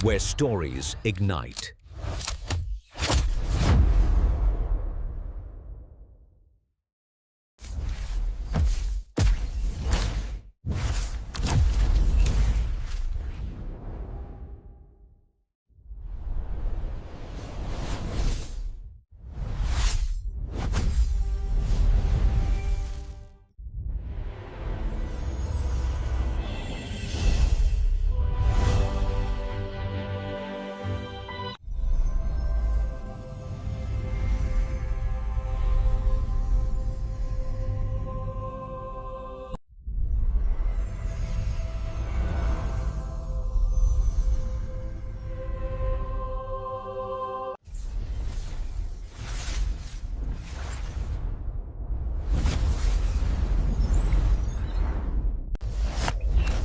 where stories ignite.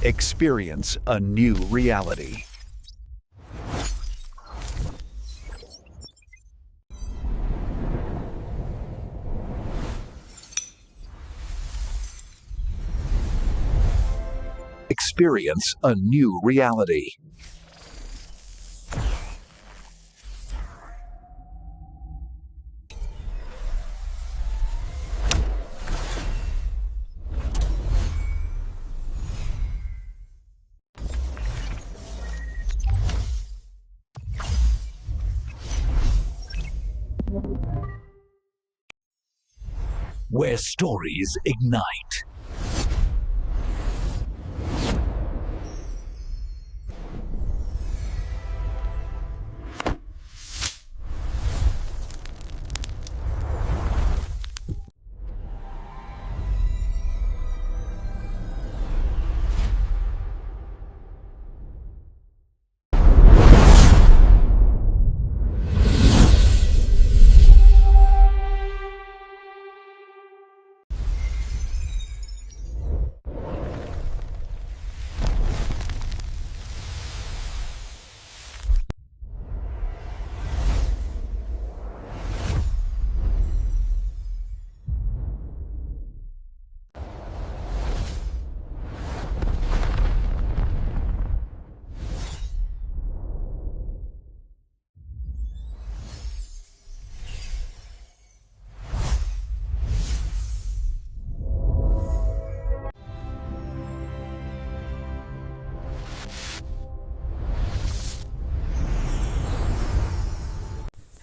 Experience a new reality. Experience a new reality. Where stories ignite.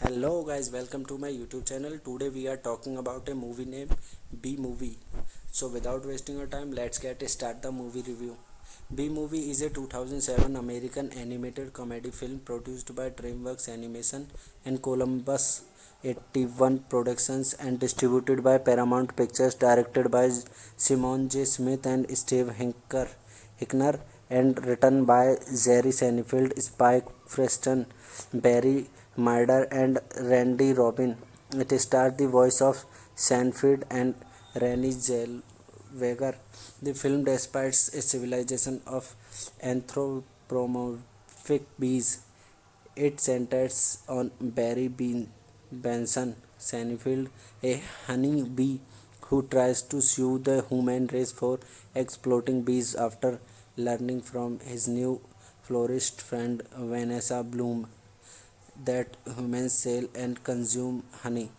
Hello guys, welcome to my YouTube channel. Today we are talking about a movie named B Movie. So without wasting your time, let's start the movie review. B Movie is a 2007 American animated comedy film produced by DreamWorks Animation and Columbus 81 Productions and distributed by Paramount Pictures, directed by Simon J. Smith and Steve Hickner, and written by Jerry Seinfeld, Spike Preston, Barry Murder, and Randy Robin. It stars the voice of Seinfeld and Renée Zellweger. The film despises a civilization of anthropomorphic bees. It centers on Barry Benson Seinfeld, a honey bee who tries to sue the human race for exploiting bees after learning from his new florist friend Vanessa Bloom that humans sell and consume honey.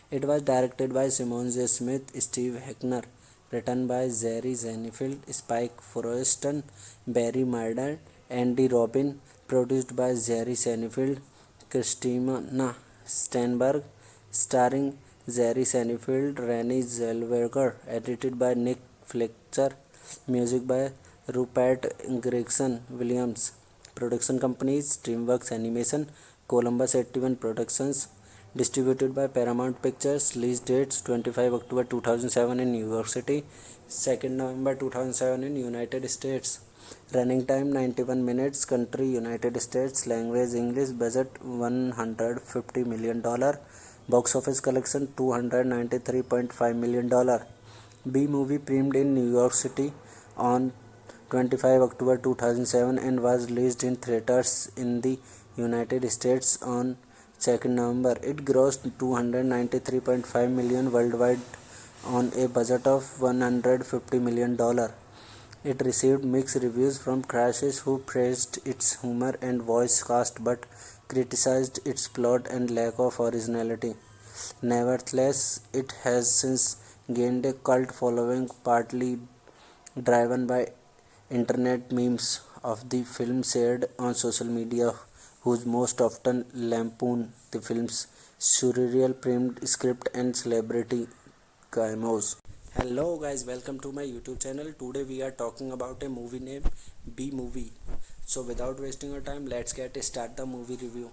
It was directed by Simon J. Smith, Steve Heckner, written by Jerry Seinfeld, Spike Frosten, Barry Murder, Andy Robin, produced by Jerry Seinfeld, Christina Steinberg, starring Jerry Seinfeld, Renée Zellweger, edited by Nick Fletcher, music by Rupert Gregson Williams. Production companies: DreamWorks Animation, Columbus 81 Productions, distributed by Paramount Pictures. Release dates: 25 October 2007 in New York City, 2nd November 2007 in United States. Running time 91 minutes. Country United States. Language English. Budget $150 million. Box office collection $293.5 million. B Movie premiered in New York City on 25 October 2007 and was released in theaters in the United States on 2nd November. It grossed $293.5 million worldwide on a budget of $150 million. It received mixed reviews from critics who praised its humor and voice cast but criticized its plot and lack of originality. Nevertheless, it has since gained a cult following, partly driven by internet memes of the film shared on social media, whose most often lampoon the film's surreal primed script and celebrity cameos. Hello guys, welcome to my YouTube channel. Today we are talking about a movie named B Movie. So without wasting our time, let's start the movie review.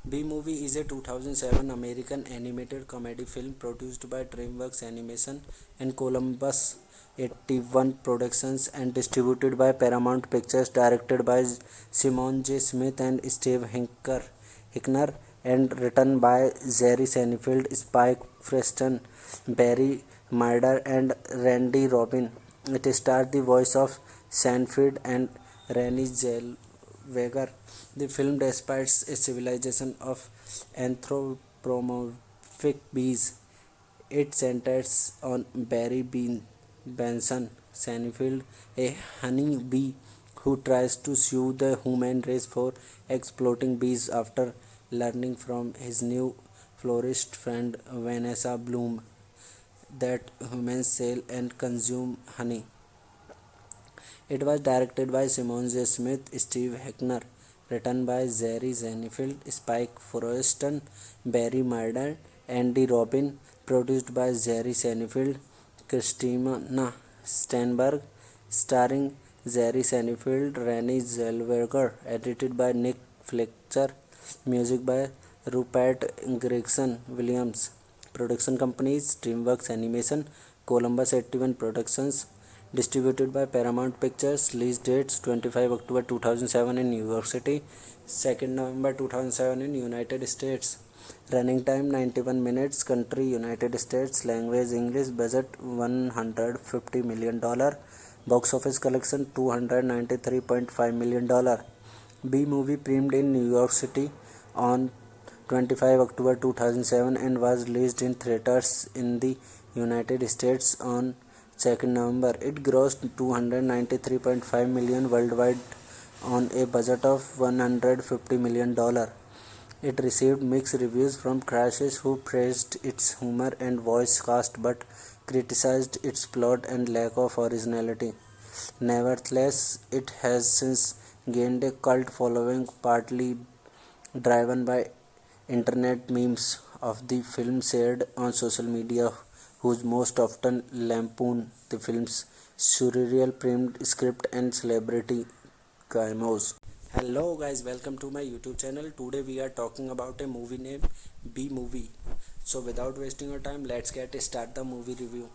B Movie is a 2007 American animated comedy film produced by DreamWorks Animation and Columbus 81 Productions and distributed by Paramount Pictures, directed by Simon J. Smith and Steve Hickner, and written by Jerry Seinfeld, Spike Preston, Barry Murder, and Randy Robin. It stars the voice of Seinfeld and Renée Zellweger. The film despises a civilization of anthropomorphic bees. It centers on Barry Benson Seinfeld, a honey bee who tries to sue the human race for exploiting bees after learning from his new florist friend Vanessa Bloom that humans sell and consume honey. It was directed by Simon J. Smith, Steve Hickner, written by Jerry Seinfeld, Spike Frosten, Barry Murder, Andy Robin, produced by Jerry Seinfeld, Christina Steinberg, starring Jerry Seinfeld, Renée Zellweger, edited by Nick Fletcher, music by Rupert Gregson Williams. Production companies: DreamWorks Animation, Columbus 81 Productions, distributed by Paramount Pictures. Release dates: 25 October 2007 in New York City, 2nd November 2007 in United States. Running time 91 minutes. Country United States. Language English. Budget $150 million. Box office collection $293.5 million. B Movie premiered in New York City on 25 October 2007 and was released in theaters in the United States on 2nd November. It grossed $293.5 million worldwide on a budget of $150 million. It received mixed reviews from critics who praised its humor and voice cast but criticized its plot and lack of originality. Nevertheless, it has since gained a cult following, partly driven by internet memes of the film shared on social media, whose most often lampoon the film's surreal primed script and celebrity cameos. Hello guys, welcome to my YouTube channel. Today we are talking about a movie named B Movie. So without wasting our time, let's start the movie review.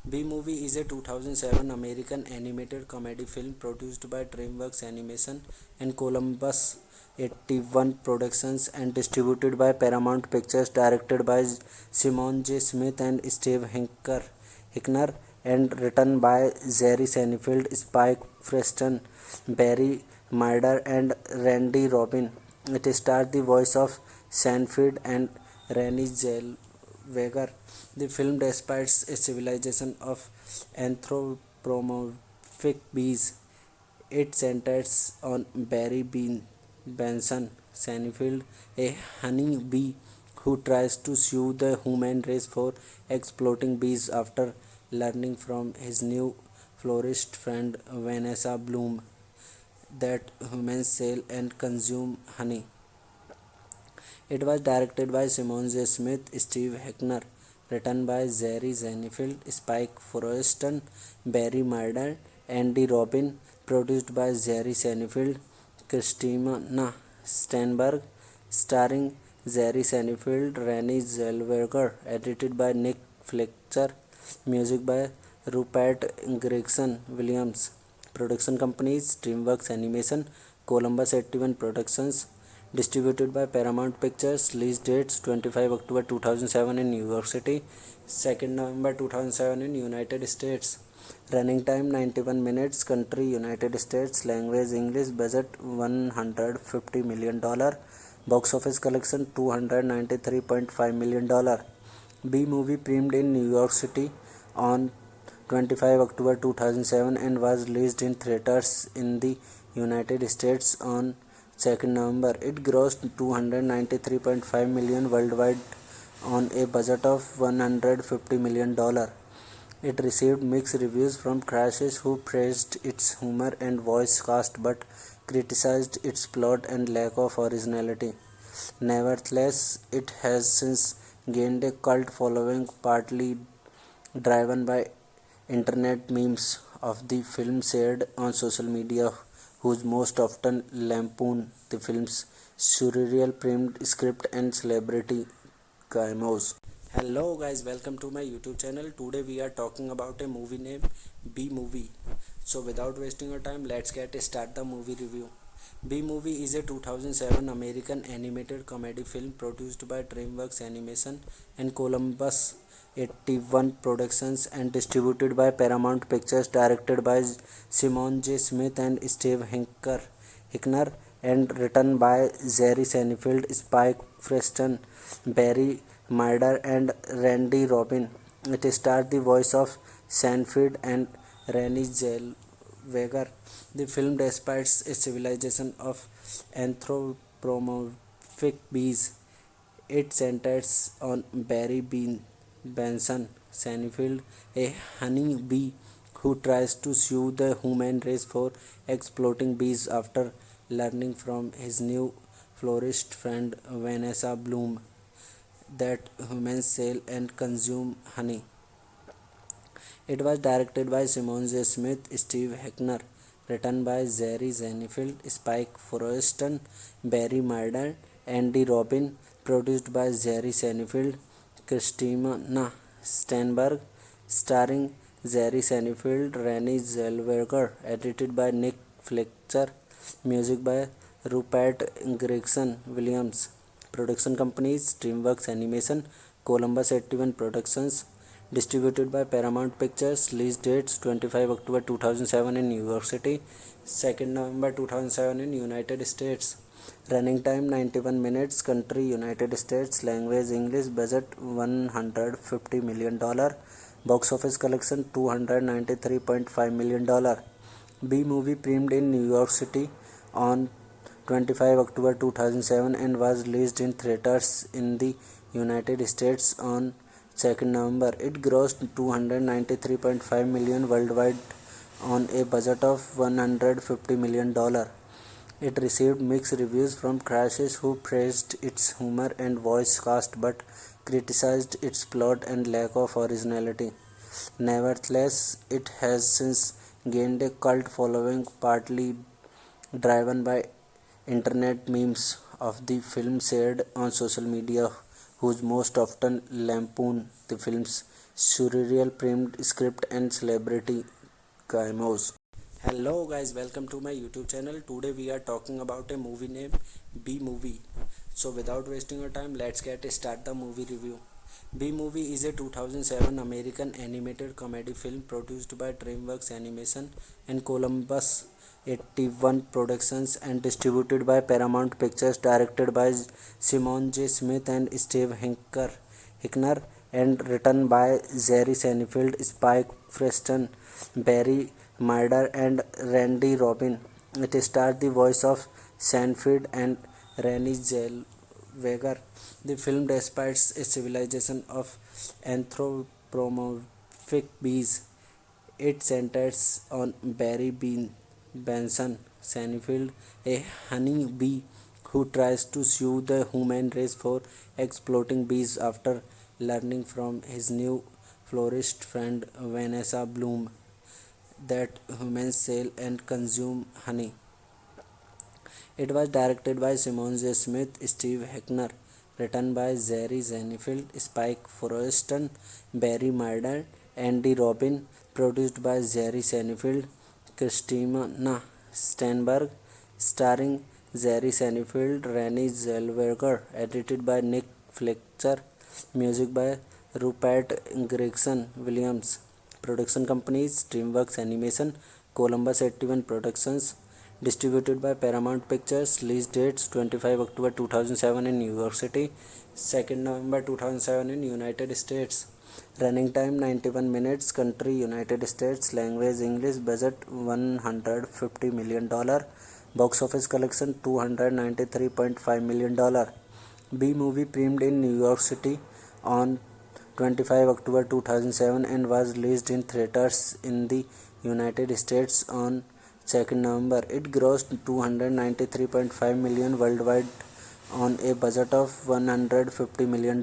B Movie is a 2007 American animated comedy film produced by DreamWorks Animation and Columbus 81 Productions and distributed by Paramount Pictures, directed by Simon J. Smith and Steve Hickner, and written by Jerry Seinfeld, Spike Preston, Barry Murder, and Randy Robin. It stars the voice of Seinfeld and Renée Zellweger. The film despises a civilization of anthropomorphic bees. It centers on Barry Benson Seinfeld, a honey bee who tries to sue the human race for exploiting bees after learning from his new florist friend Vanessa Bloom that humans sell and consume honey. It was directed by Simon J. Smith, Steve Hickner, written by Jerry Seinfeld, Spike Frosten, Barry Murder, Andy Robin, produced by Jerry Seinfeld, Christina Steinberg, starring Jerry Seinfeld, Renée Zellweger, edited by Nick Fletcher, music by Rupert Gregson Williams. Production companies: DreamWorks Animation, Columbus 81 Productions, distributed by Paramount Pictures. Release dates: 25 October 2007 in New York City, 2nd November 2007 in United States. Running time 91 minutes. Country United States. Language English. Budget $150 million. Box office collection $293.5 million. B Movie premiered in New York City on 25 October 2007 and was released in theaters in the United States on 2nd November. It grossed $293.5 million worldwide on a budget of $150 million. It received mixed reviews from critics who praised its humor and voice cast but criticized its plot and lack of originality. Nevertheless, it has since gained a cult following, partly driven by internet memes of the film shared on social media, whose most often lampoon the film's surreal primed script and celebrity cameos. Hello guys, welcome to my YouTube channel. Today we are talking about a movie named B Movie. So without wasting your time, let's start the movie review. B Movie is a 2007 American animated comedy film produced by DreamWorks Animation and Columbus 81 Productions and distributed by Paramount Pictures, directed by Simon J. Smith and Steve Hickner, and written by Jerry Seinfeld, Spike Preston, Barry Murder, and Randy Robin. It stars the voice of Seinfeld and Renée Zellweger. The film despises a civilization of anthropomorphic bees. It centers on Barry Benson Seinfeld, a honey bee who tries to sue the human race for exploiting bees after learning from his new florist friend Vanessa Bloom that humans sell and consume honey. It was directed by Simon J. Smith, Steve Hickner, written by Jerry Seinfeld, Spike Forreston, Barry Murder, Andy Robin, produced by Jerry Seinfeld, Christina Steinberg, starring Jerry Seinfeld, Renée Zellweger, edited by Nick Fletcher, music by Rupert Gregson Williams. Production companies: DreamWorks Animation, Columbus 81 Productions, distributed by Paramount Pictures. Release dates: 25 October 2007 in New York City, 2nd November 2007 in United States. Running time 91 minutes. Country United States. Language English. Budget $150 million. Box office collection $293.5 million. B Movie premiered in New York City on 25 October 2007 and was released in theaters in the United States on 2nd November. It grossed $293.5 million worldwide on a budget of $150 million. It received mixed reviews from critics who praised its humor and voice cast but criticized its plot and lack of originality. Nevertheless, it has since gained a cult following, partly driven by internet memes of the film shared on social media, whose most often lampoon the film's surreal primed script and celebrity cameos. Hello guys, welcome to my YouTube channel. Today we are talking about a movie named B Movie. So without wasting your time, let's start the movie review. B Movie is a 2007 American animated comedy film produced by DreamWorks Animation and Columbus 81 Productions and distributed by Paramount Pictures, directed by Simon J. Smith and Steve Hickner, and written by Jerry Seinfeld, Spike Preston, Barry Murder, and Randy Robin. It stars the voice of Seinfeld and Renée Zellweger. The film despises a civilization of anthropomorphic bees. It centers on Barry Benson Seinfeld, a honey bee who tries to sue the human race for exploiting bees after learning from his new florist friend Vanessa Bloom that humans sell and consume honey. It was directed by Simon J. Smith, Steve Hickner, written by Jerry Seinfeld, Spike Forreston, Barry Murder, Andy Robin, produced by Jerry Seinfeld, Christina Steinberg, starring Jerry Seinfeld, Renée Zellweger, edited by Nick Fletcher, music by Rupert Gregson Williams. Production companies: DreamWorks Animation, Columbus 81 Productions, distributed by Paramount Pictures. Release dates: 25 October 2007 in New York City, 2nd November 2007 in United States. Running time 91 minutes. Country United States. Language English. Budget $150 million. Box office collection $293.5 million. B movie premiered in New York City on 25 October 2007 and was released in theaters in the United States on 2nd November. It grossed $293.5 million worldwide on a budget of $150 million.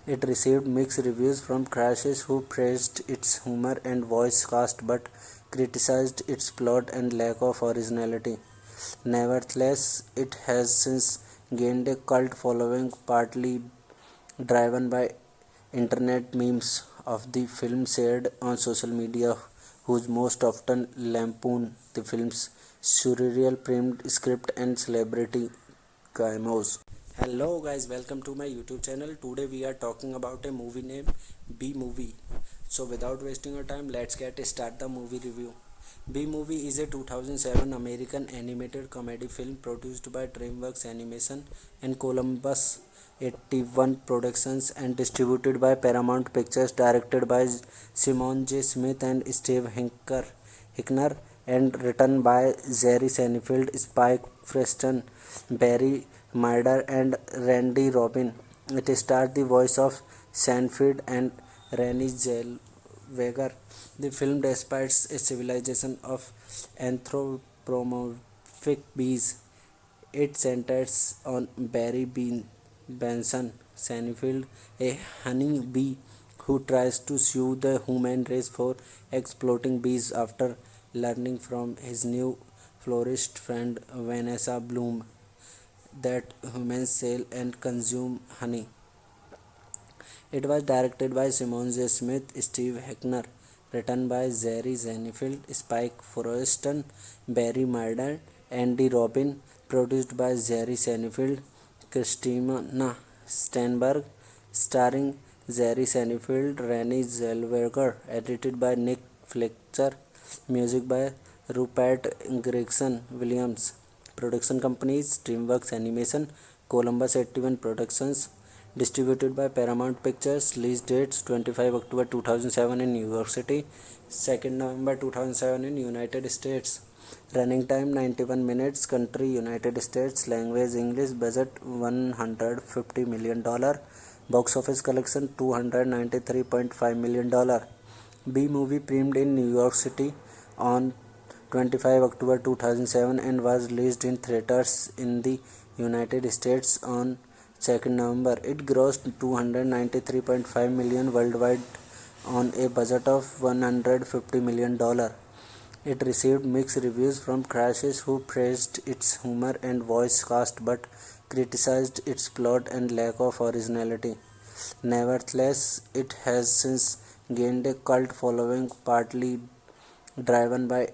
It received mixed reviews from critics who praised its humor and voice cast but criticized its plot and lack of originality. Nevertheless, it has since gained a cult following, partly driven by internet memes of the film shared on social media, whose most often lampoon the film's surreal primed script and celebrity cameos. Hello guys, welcome to my YouTube channel. Today we are talking about a movie named B Movie. So without wasting your time, let's start the movie review. B Movie is a 2007 American animated comedy film produced by DreamWorks Animation and Columbus 81 Productions and distributed by Paramount Pictures, directed by Simon J. Smith and Steve Hickner, and written by Jerry Seinfeld, Spike Preston, Barry Murder, and Randy Robin. It stars the voice of Seinfeld and Renée Zellweger. The film despises a civilization of anthropomorphic bees. It centers on Barry Benson Seinfeld, a honey bee who tries to sue the human race for exploiting bees after learning from his new florist friend Vanessa Bloom that humans sell and consume honey. It was directed by Simon J. Smith, Steve Hickner, written by Jerry Seinfeld, Spike Forreston, Barry Murder, Andy Robin, produced by Jerry Seinfeld, Christina Steinberg, starring Jerry Seinfeld, Renée Zellweger, edited by Nick Fletcher, music by Rupert Gregson Williams. Production companies: DreamWorks Animation, Columbus 81 Productions, distributed by Paramount Pictures. Release dates: 25 October 2007 in New York City, 2nd November 2007 in United States. Running time 91 minutes. Country United States. Language English. Budget $150 million. Box office collection $293.5 million. B movie premiered in New York City on 25 October 2007 and was released in theaters in the United States on 2nd November. It grossed $293.5 million worldwide on a budget of $150 million. It received mixed reviews from critics who praised its humor and voice cast but criticized its plot and lack of originality. Nevertheless, it has since gained a cult following, partly driven by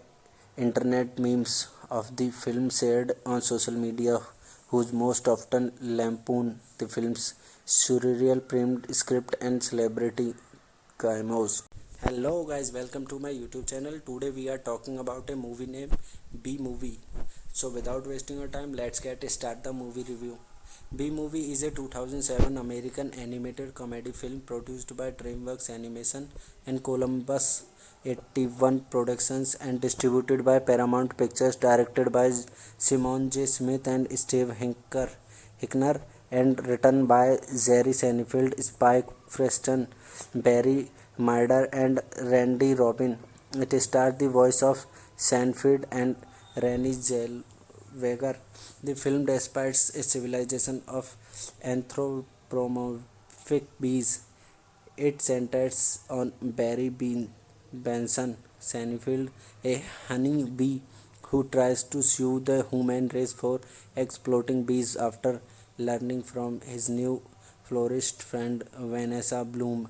internet memes of the film shared on social media, whose most often lampoon the film's surreal primed script and celebrity cameos. Hello guys, welcome to my YouTube channel. Today we are talking about a movie named B Movie. So without wasting your time, let's start the movie review. B Movie is a 2007 American animated comedy film produced by DreamWorks Animation and Columbus 81 Productions and distributed by Paramount Pictures, directed by Simon J. Smith and Steve Hickner, and written by Jerry Seinfeld, Spike Preston, Barry Murder, and Randy Robin. It stars the voice of Seinfeld and Renée Zellweger. The film despises a civilization of anthropomorphic bees. It centers on Barry Benson Seinfeld, a honey bee who tries to sue the human race for exploiting bees after learning from his new florist friend Vanessa Bloom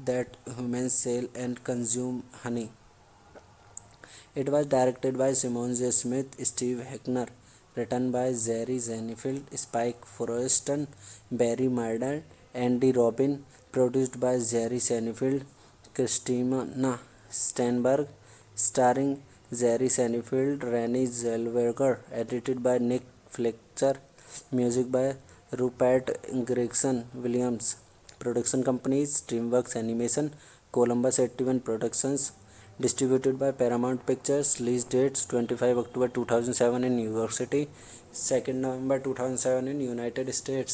that humans sell and consume honey. It was directed by Simon J. Smith, Steve Hickner, written by Jerry Seinfeld, Spike Forreston, Barry Murder, Andy Robin, produced by Jerry Seinfeld, Christina Steinberg, starring Jerry Seinfeld, Renée Zellweger, edited by Nick Fletcher, music by Rupert Gregson Williams. Production companies: DreamWorks Animation, Columbus 81 Productions. Distributed by Paramount Pictures. Release dates: 25 October 2007 in New York City, 2nd November 2007 in United States.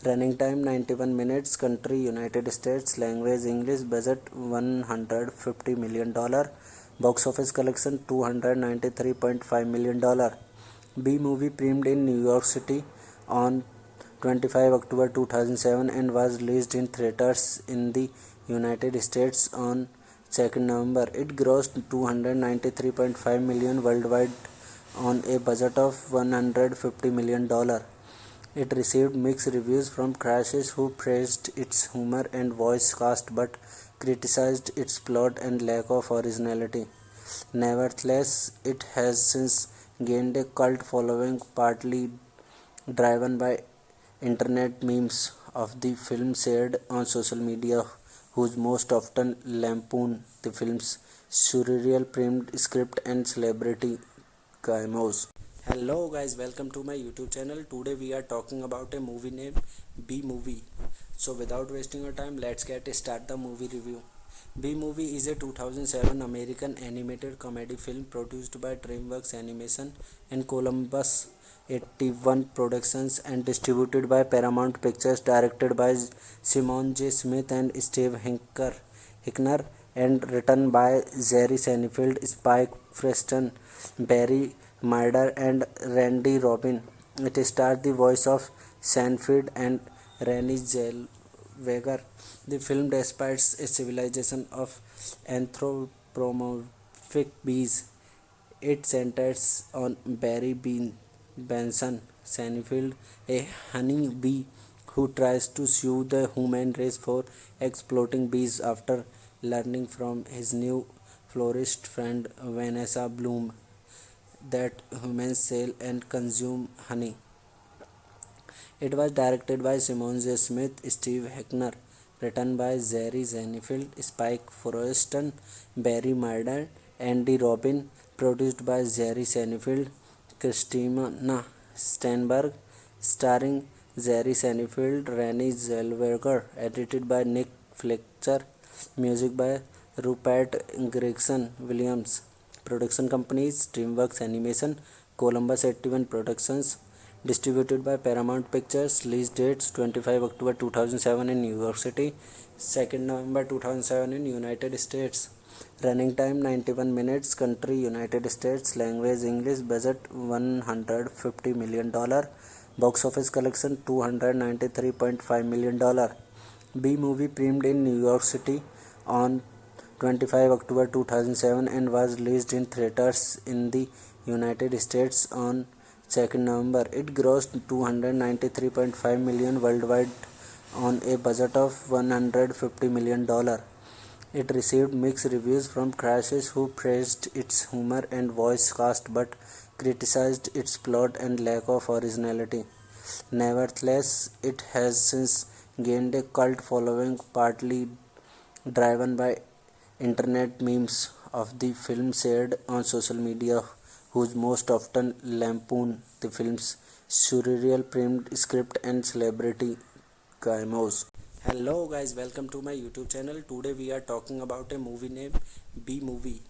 Running time 91 minutes. Country: United States. Language: English. Budget $150 million. Box office collection $293.5 million. B-movie premiered in New York City on 25 October 2007 and was released in theaters in the United States on 2nd November. It grossed $293.5 million worldwide on a budget of $150 million. It received mixed reviews from critics who praised its humor and voice cast but criticized its plot and lack of originality. Nevertheless, it has since gained a cult following, partly driven by internet memes of the film shared on social media, whose most often lampoon the film's surreal premed script and celebrity cameos. Hello guys, welcome to my YouTube channel. Today we are talking about a movie named B-Movie. So without wasting your time, let's start the movie review. B-Movie is a 2007 American animated comedy film produced by DreamWorks Animation and Columbus 81 Productions and distributed by Paramount Pictures, directed by Simon J. Smith and Steve Hickner, and written by Jerry Seinfeld, Spike Preston, Barry Murder, and Randy Robin. It stars the voice of Seinfeld and Renée Zellweger. The film despises a civilization of anthropomorphic bees. It centers on Barry Benson Seinfeld, a honey bee who tries to sue the human race for exploiting bees after learning from his new florist friend Vanessa Bloom that humans sell and consume honey. It was directed by Simon J. Smith, Steve Hickner, written by Jerry Seinfeld, Spike Froeston, Barry Murder, Andy Robin, produced by Jerry Seinfeld, Christina Steinberg, starring Jerry Seinfeld, Renée Zellweger, edited by Nick Fletcher, music by Rupert Gregson Williams. Production companies: DreamWorks Animation, Columbus 81 Productions. Distributed by Paramount Pictures. Release dates: 25 October 2007 in New York City, 2nd November 2007 in United States. Running time 91 minutes. Country: United States. Language: English. Budget $150 million. Box office collection $293.5 million. B-Movie premiered in New York City on 25 October 2007 and was released in theaters in the United States on 2nd November. It grossed $293.5 million worldwide on a budget of $150 million. It received mixed reviews from critics who praised its humor and voice cast but criticized its plot and lack of originality. Nevertheless, it has since gained a cult following, partly driven by internet memes of the film shared on social media, whose most often lampoon the film's surreal premed script and celebrity cameos. Hello guys, welcome to my YouTube channel. Today we are talking about a movie named B-Movie.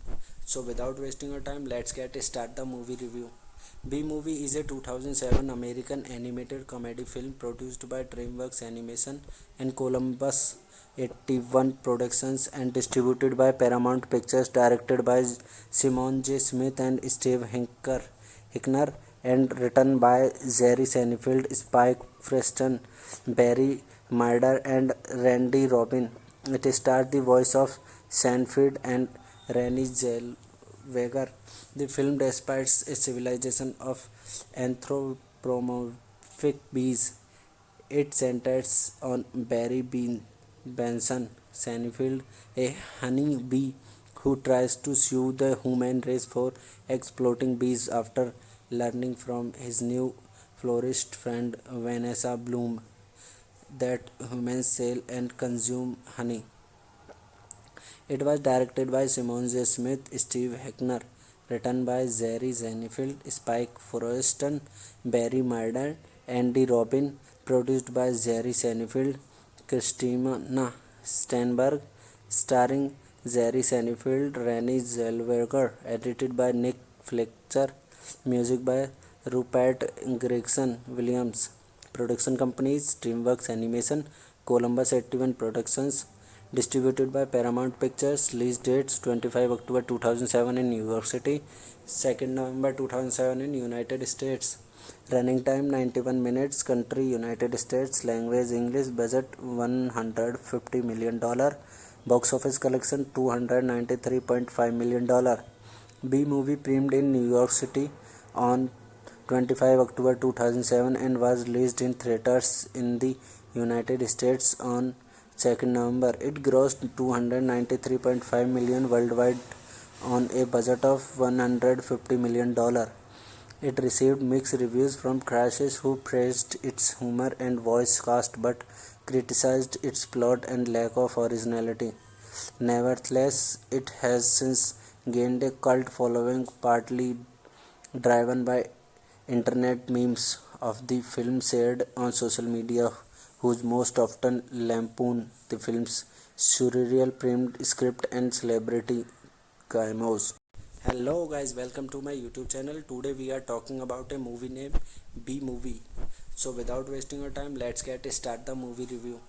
So without wasting your time, let's start the movie review. B-Movie is a 2007 American animated comedy film produced by DreamWorks Animation and Columbus 81 Productions and distributed by Paramount Pictures, directed by Simon J. Smith and Steve Hickner, and written by Jerry Seinfeld, Spike Preston, Barry Murder, and Randy Robin. It stars the voice of Seinfeld and Renée Zellweger. The film despises a civilization of anthropomorphic bees. It centers on Barry Benson Seinfeld, a honey bee who tries to sue the human race for exploiting bees after learning from his new florist friend Vanessa Bloom that humans sell and consume honey. It was directed by Simon J. Smith, Steve Hickner, written by Jerry Seinfeld, Spike Froeston, Barry Murder, Andy Robin, produced by Jerry Seinfeld, Christina Steinberg, starring Jerry Seinfeld, Renée Zellweger, edited by Nick Fletcher, music by Rupert Gregson Williams. Production companies DreamWorks Animation, Columbus 81 Productions, distributed by Paramount Pictures. Release dates 25 October 2007 in New York City, 2nd November 2007 in United States. Running time 91 minutes. Country United States. Language English. Budget $150 million. Box office collection $293.5 million. B movie premiered in New York City on 25 October 2007 and was released in theaters in the United States on 2nd November. It grossed $293.5 million worldwide on a budget of $150 million. It received mixed reviews from critics who praised its humor and voice cast but criticized its plot and lack of originality. Nevertheless, it has since gained a cult following, partly driven by internet memes of the film shared on social media, whose most often lampoon the film's surreal primed script and celebrity cameos. Hello guys, welcome to my YouTube channel. Today we are talking about a movie named B Movie. So without wasting your time, let's start the movie review.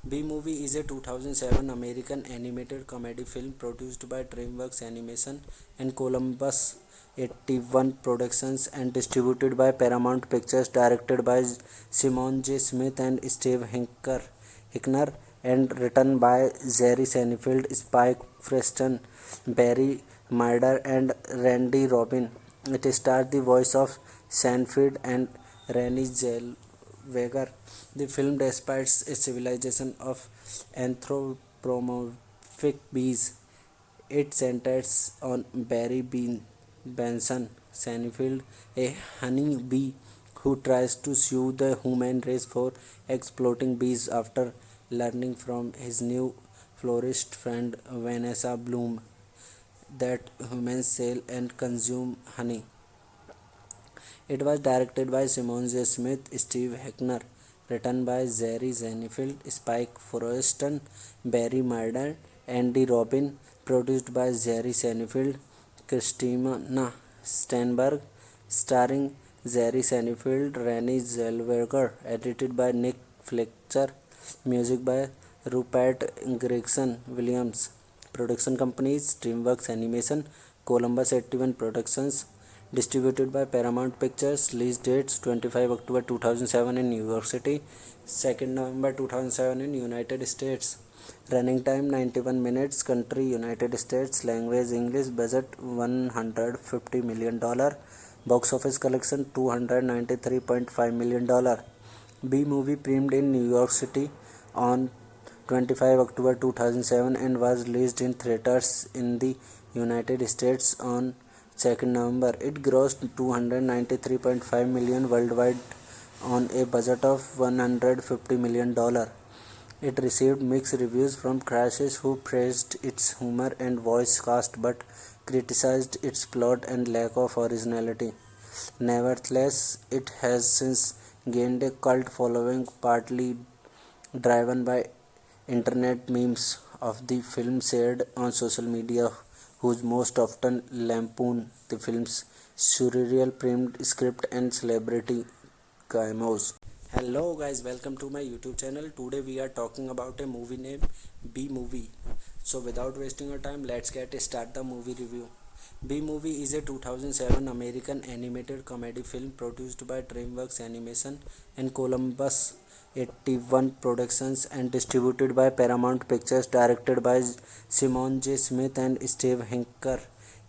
B Movie is a 2007 American animated comedy film produced by DreamWorks Animation and Columbus 81 Productions and distributed by Paramount Pictures, directed by Simon J. Smith and Steve Hickner, and written by Jerry Seinfeld, Spike Preston, Barry Murder, and Randy Robin. It stars the voice of Seinfeld and Renée Zellweger. The film despises a civilization of anthropomorphic bees. It centers on Barry Benson Seinfeld, a honey bee who tries to sue the human race for exploiting bees after learning from his new florist friend Vanessa Bloom that humans sell and consume honey. It was directed by Simon J. Smith, Steve Hickner, written by Jerry Seinfeld, Spike Frosten, Barry Murder, Andy Robin, produced by Jerry Seinfeld, Christina Steinberg, starring Jerry Seinfeld, Renée Zellweger, edited by Nick Fletcher, music by Rupert Gregson Williams. Production companies DreamWorks Animation, Columbus 81 Productions, distributed by Paramount Pictures. Release dates 25 October 2007 in New York City, 2nd November 2007 in United States. Running time 91 minutes. Country United States. Language English. Budget $150 million. Box office collection $293.5 million. B movie premiered in New York City on 25 October 2007 and was released in theaters in the United States on 2nd November. It grossed $293.5 million worldwide on a budget of $150 million. It received mixed reviews from critics who praised its humor and voice cast but criticized its plot and lack of originality. Nevertheless, it has since gained a cult following, partly driven by internet memes of the film shared on social media, whose most often lampoon the film's surreal primed script and celebrity cameos. Hello guys, welcome to my YouTube channel. Today we are talking about a movie named B Movie. So without wasting your time, let's start the movie review. B Movie is a 2007 American animated comedy film produced by DreamWorks Animation and Columbus 81 Productions and distributed by Paramount Pictures, directed by Simon J. Smith and Steve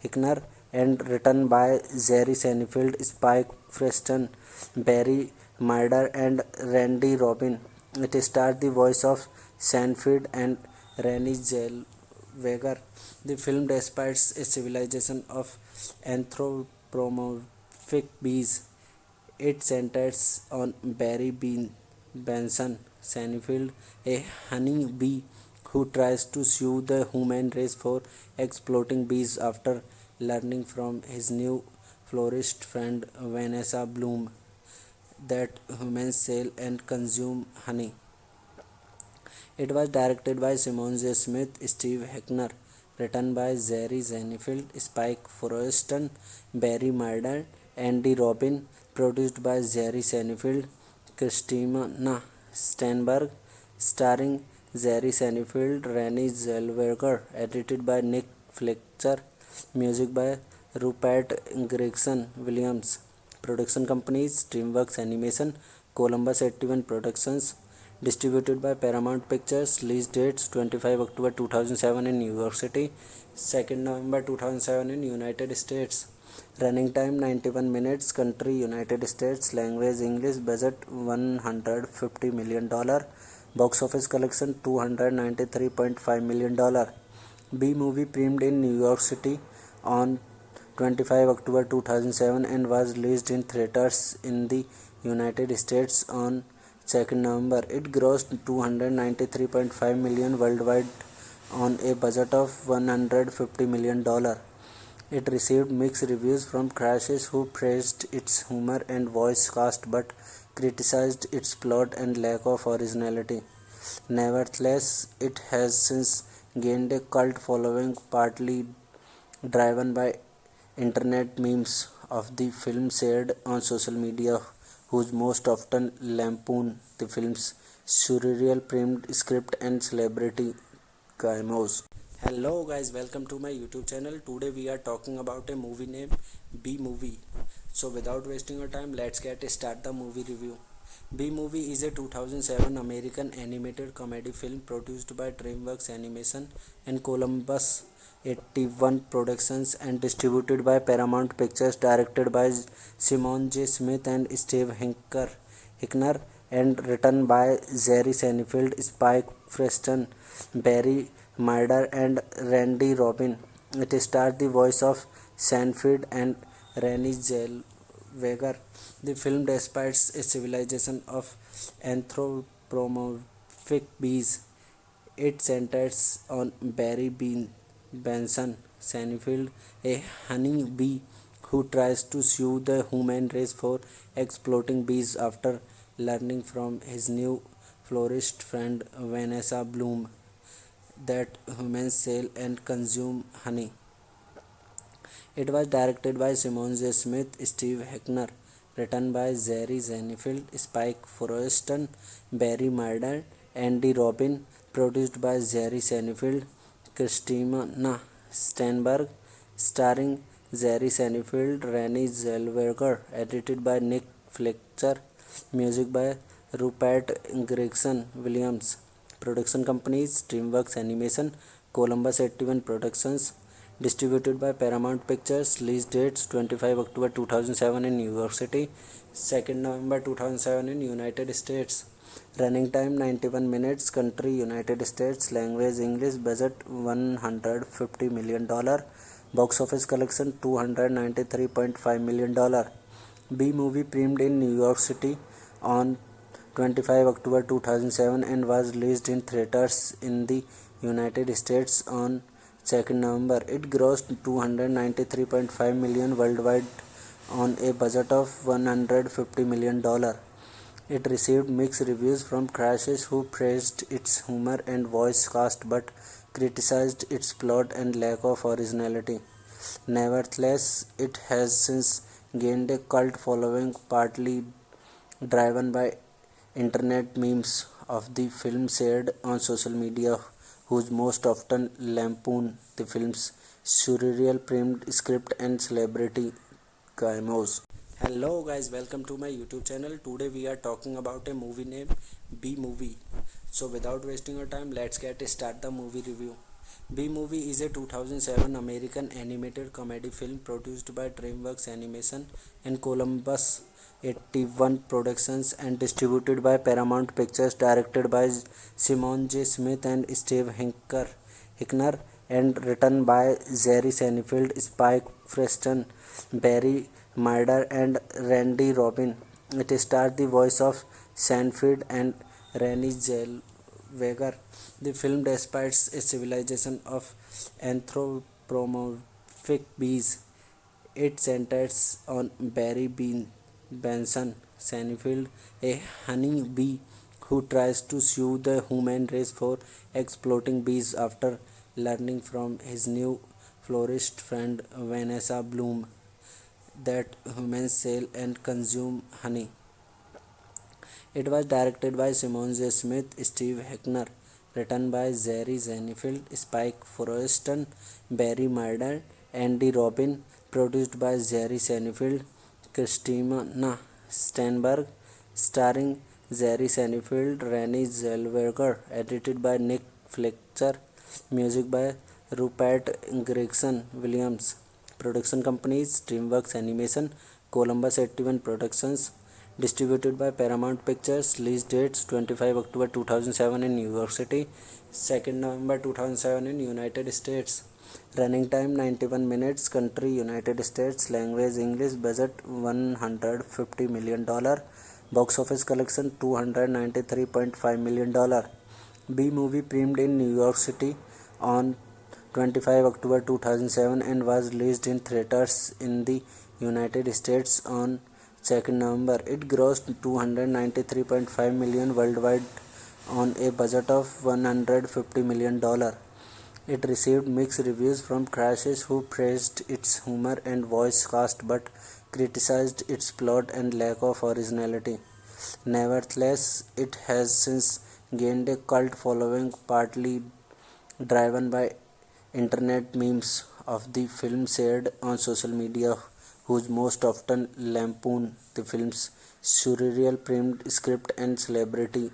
Hickner, and written by Jerry Seinfeld, Spike Preston, Barry Murder, and Randy Robin. It stars the voice of Seinfeld and Renée Zellweger. The film despises a civilization of anthropomorphic bees. It centers on Barry Benson Seinfeld, a honey bee who tries to sue the human race for exploiting bees after learning from his new florist friend Vanessa Bloom that humans sell and consume honey. It was directed by Simon J. Smith, Steve Heckner, written by Jerry Seinfeld, Spike Forreston, Barry Murder, Andy Robin, produced by Jerry Seinfeld, Christina Steinberg, starring Jerry Seinfeld, Renée Zellweger, edited by Nick Fletcher, music by Rupert Gregson Williams. Production companies DreamWorks Animation, Columbus 81 Productions, distributed by Paramount Pictures. Release dates 25 October 2007 in New York City, 2nd November 2007 in United States. Running time 91 minutes. Country United States. Language English. Budget $150 million. Box office collection $293.5 million. B movie premiered in New York City on 25 October 2007 and was released in theaters in the United States on 2nd November. It grossed $293.5 million worldwide on a budget of $150 million. It received mixed reviews from critics who praised its humor and voice cast but criticized its plot and lack of originality. Nevertheless, it has since gained a cult following, partly driven by internet memes of the film shared on social media, whose most often lampoon the film's surreal primed script and celebrity cameos. Hello guys, welcome to my YouTube channel. Today we are talking about a movie named B Movie. So without wasting your time, let's start the movie review. B Movie is a 2007 American animated comedy film produced by DreamWorks Animation and Columbus 81 Productions and distributed by Paramount Pictures, directed by Simon J. Smith and Steve Heckner, and written by Jerry Seinfeld, Spike Preston, Barry Murder, and Randy Robin. It stars the voice of Seinfeld and Renée Zellweger. The film depicts a civilization of anthropomorphic bees. It centers on Barry Benson Seinfeld, a honey bee who tries to sue the human race for exploiting bees after learning from his new florist friend Vanessa Bloom that humans sell and consume honey. It was directed by Simon J. Smith, Steve Heckner, written by Jerry Seinfeld, Spike Forreston, Barry Murder, Andy Robin, produced by Jerry Seinfeld, Christina Steinberg, starring Jerry Seinfeld, Renée Zellweger, edited by Nick Fletcher, music by Rupert Gregson Williams. Production companies DreamWorks Animation, Columbus 81 Productions, distributed by Paramount Pictures. Release dates 25 October 2007 in New York City, 2nd November 2007 in United States. Running time 91 minutes. Country United States. Language English. Budget $150 million. Box office collection $293.5 million. B movie premiered in New York City on 25 October 2007 and was released in theaters in the United States on 2nd November. It grossed $293.5 million worldwide on a budget of $150 million. It received mixed reviews from critics who praised its humor and voice cast but criticized its plot and lack of originality. Nevertheless, it has since gained a cult following, partly driven by internet memes of the film shared on social media, whose most often lampoon the film's surreal primed script and celebrity cameos. Hello guys, welcome to my YouTube channel. Today we are talking about a movie named B Movie. So without wasting your time, let's start the movie review. B Movie is a 2007 American animated comedy film produced by DreamWorks Animation and Columbus 81 Productions and distributed by Paramount Pictures, directed by Simon J. Smith and Steve Heckner, and written by Jerry Seinfeld, Spike Preston, Barry Murder, and Randy Robin. It stars the voice of Seinfeld and Renée Zellweger. The film depicts a civilization of anthropomorphic bees. It centers on Barry Benson Seinfeld, a honey bee who tries to sue the human race for exploiting bees after learning from his new florist friend Vanessa Bloom that humans sell and consume honey. It was directed by Simon J. Smith, Steve Heckner, written by Jerry Seinfeld, Spike Forreston, Barry Murder, Andy Robin, produced by Jerry Seinfeld, Christina Steinberg, starring Jerry Seinfeld, Renée Zellweger, edited by Nick Fletcher, music by Rupert Gregson Williams. Production companies DreamWorks Animation, Columbus 81 Productions, distributed by Paramount Pictures. Release dates 25 October 2007 in New York City, 2nd November 2007 in United States. Running time 91 minutes. Country United States. Language English. Budget $150 million. Box office collection $293.5 million. B movie premiered in New York City on 25 October 2007 and was released in theaters in the United States on 2nd November. It grossed $293.5 million worldwide on a budget of $150 million. It received mixed reviews from critics who praised its humor and voice cast but criticized its plot and lack of originality. Nevertheless, it has since gained a cult following, partly driven by internet memes of the film shared on social media, whose most often lampoon the film's surreal primed script and celebrity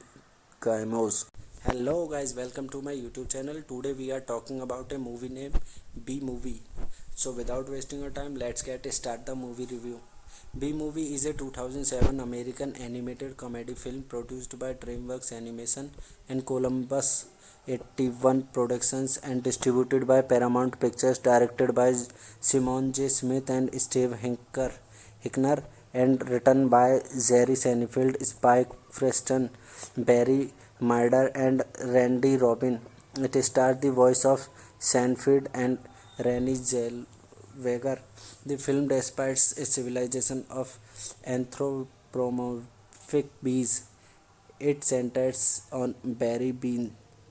cameos. Hello guys, welcome to my YouTube channel. Today we are talking about a movie named B Movie. So without wasting your time, let's start the movie review. B Movie is a 2007 American animated comedy film produced by DreamWorks Animation and Columbus 81 Productions and distributed by Paramount Pictures, directed by Simon J. Smith and Steve Heckner, and written by Jerry Seinfeld, Spike Preston, Barry Murder, and Randy Robin. It stars the voice of Seinfeld and Renée Zellweger. The film despises a civilization of anthropomorphic bees. It centers on Barry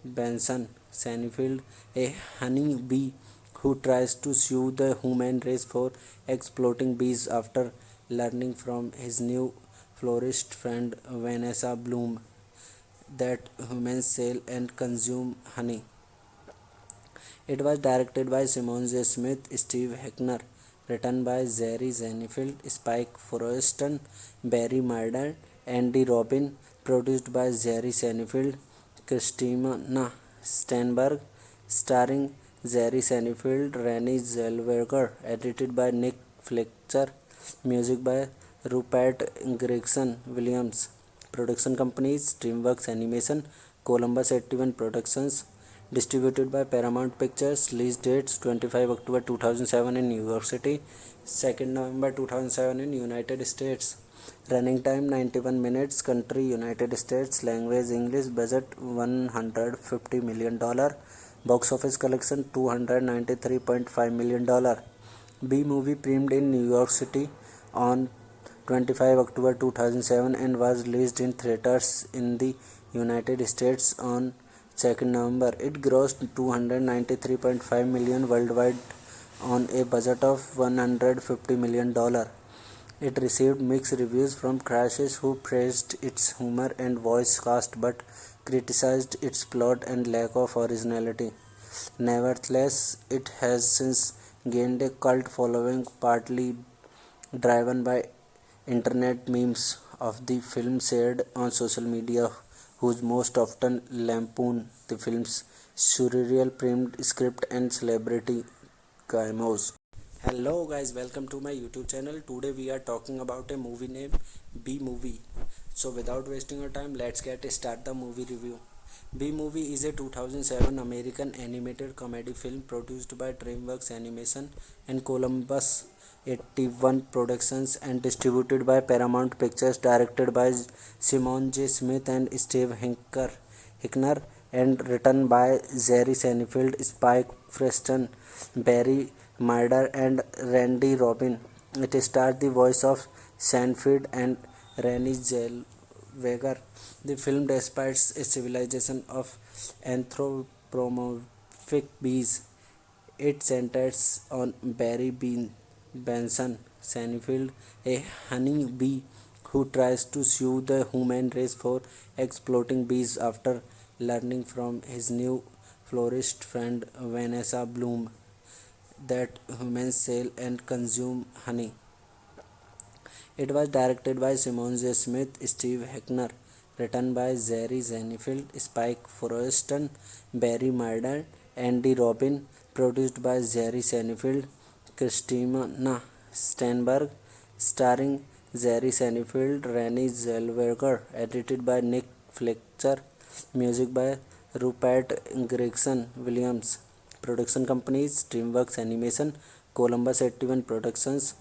Benson Seinfeld, a honey bee who tries to sue the human race for exploiting bees after learning from his new florist friend Vanessa Bloom that humans sell and consume honey. It was directed by Simon J. Smith, Steve Heckner, written by Jerry Seinfeld, Spike Forreston, Barry Murder, Andy Robin, produced by Jerry Seinfeld, Christina Steinberg, starring Jerry Seinfeld, Renée Zellweger, edited by Nick Fletcher, music by Rupert Gregson Williams. Production companies DreamWorks Animation, Columbus 81 Productions, distributed by Paramount Pictures. Release dates 25 October 2007 in New York City, 2nd November 2007 in United States. Running time 91 minutes. Country United States. Language English. Budget $150 million. Box office collection $293.5 million. B movie premiered in New York City on 25 October 2007 and was released in theaters in the United States on 2nd November. It grossed $293.5 million worldwide on a budget of $150 million. It received mixed reviews from critics who praised its humor and voice cast but criticized its plot and lack of originality. Nevertheless, it has since gained a cult following, partly driven by internet memes of the film shared on social media, whose most often lampoon the film's surreal primed script and celebrity cameos. Hello guys, welcome to my YouTube channel. Today we are talking about a movie named B Movie. So without wasting your time, let's start the movie review. B Movie is a 2007 American animated comedy film produced by DreamWorks Animation and Columbus 81 Productions and distributed by Paramount Pictures, directed by Simon J. Smith and Steve Heckner, and written by Jerry Seinfeld, Spike Preston, Barry Murder, and Randy Robin. It stars the voice of Seinfeld and Renée Zellweger. The film despises a civilization of anthropomorphic bees. It centers on Barry Benson Seinfeld, a honey bee who tries to sue the human race for exploiting bees after learning from his new florist friend Vanessa Bloom that humans sell and consume honey. It was directed by Simon J. Smith, Steve Heckner, written by Jerry Seinfeld, Spike Forreston, Barry Murder, Andy Robin, produced by Jerry Seinfeld, Christina Steinberg, starring Jerry Seinfeld, Renee Zellweger, edited by Nick Fletcher, music by Rupert Gregson Williams. Production companies DreamWorks Animation, Columbus 81 Productions,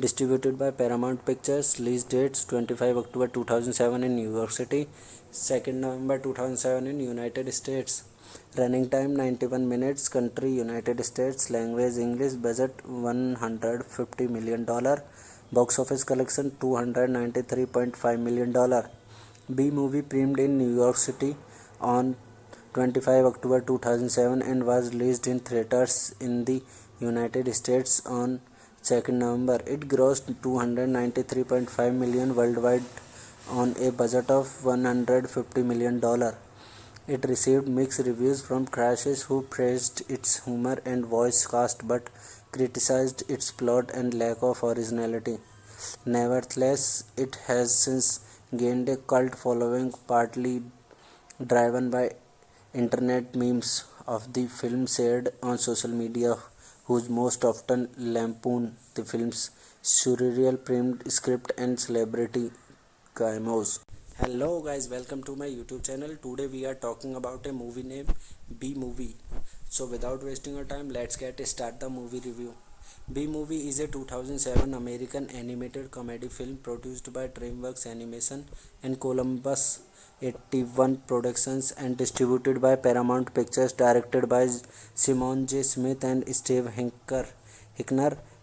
distributed by Paramount Pictures. Release dates 25 October 2007 in New York City, 2nd November 2007 in United States. Running time 91 minutes. Country United States. Language English. Budget $150 million. Box office collection $293.5 million. B movie premiered in New York City on 25 October 2007 and was released in theaters in the United States on 2nd November. It grossed $293.5 million worldwide on a budget of $150 million. It received mixed reviews from critics who praised its humor and voice cast but criticized its plot and lack of originality. Nevertheless, it has since gained a cult following, partly driven by internet memes of the film shared on social media, whose most often lampoon the film's surreal primed script and celebrity cameos. Hello guys, welcome to my YouTube channel. Today we are talking about a movie named B Movie. So without wasting our time, let's start the movie review. B Movie is a 2007 American animated comedy film produced by DreamWorks Animation and Columbus 81 Productions and distributed by Paramount Pictures, directed by Simon J. Smith and Steve Heckner,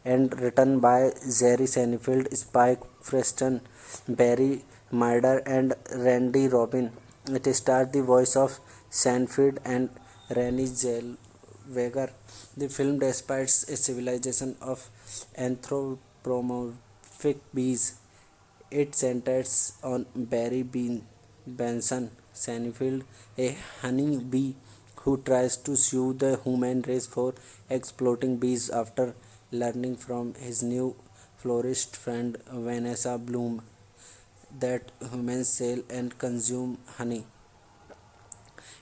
and written by Jerry Seinfeld, Spike Preston, Barry Murder, and Randy Robin. It stars the voice of Seinfeld and Renee Zellweger. The film despises a civilization of anthropomorphic bees. It centers on Barry Benson Seinfeld, a honey bee who tries to sue the human race for exploiting bees after learning from his new florist friend Vanessa Bloom that humans sell and consume honey.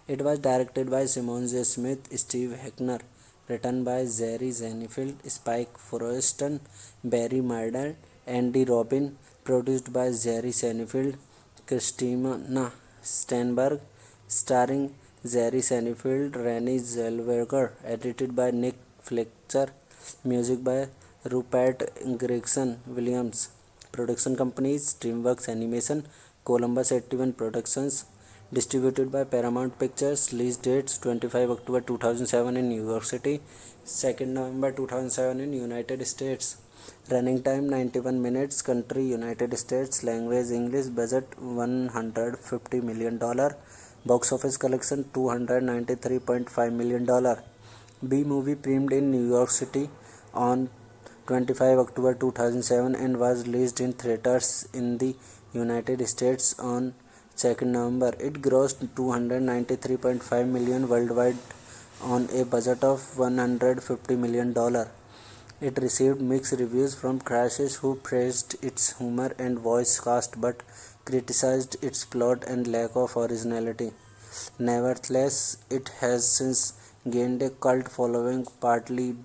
It was directed by Simon J. Smith, Steve Heckner, written by Jerry Seinfeld, Spike Forreston, Barry Murder, Andy Robin, produced by Jerry Seinfeld, Christina Steinberg, starring Jerry Seinfeld, Renee Zellweger, edited by Nick Fletcher, music by Rupert Gregson Williams. Production companies DreamWorks Animation, Columbus 81 Productions, distributed by Paramount Pictures. Release dates 25 October 2007 in New York City, 2nd November 2007 in United States. Running time 91 minutes. Country United States. Language English. Budget $150 million. Box office collection $293.5 million. B movie premiered in New York City on 25 October 2007 and was released in theaters in the United States on 2nd November. It grossed $293.5 million worldwide on a budget of $150 million. It received mixed reviews from critics who praised its humor and voice cast but criticized its plot and lack of originality. Nevertheless, it has since gained a cult following, partly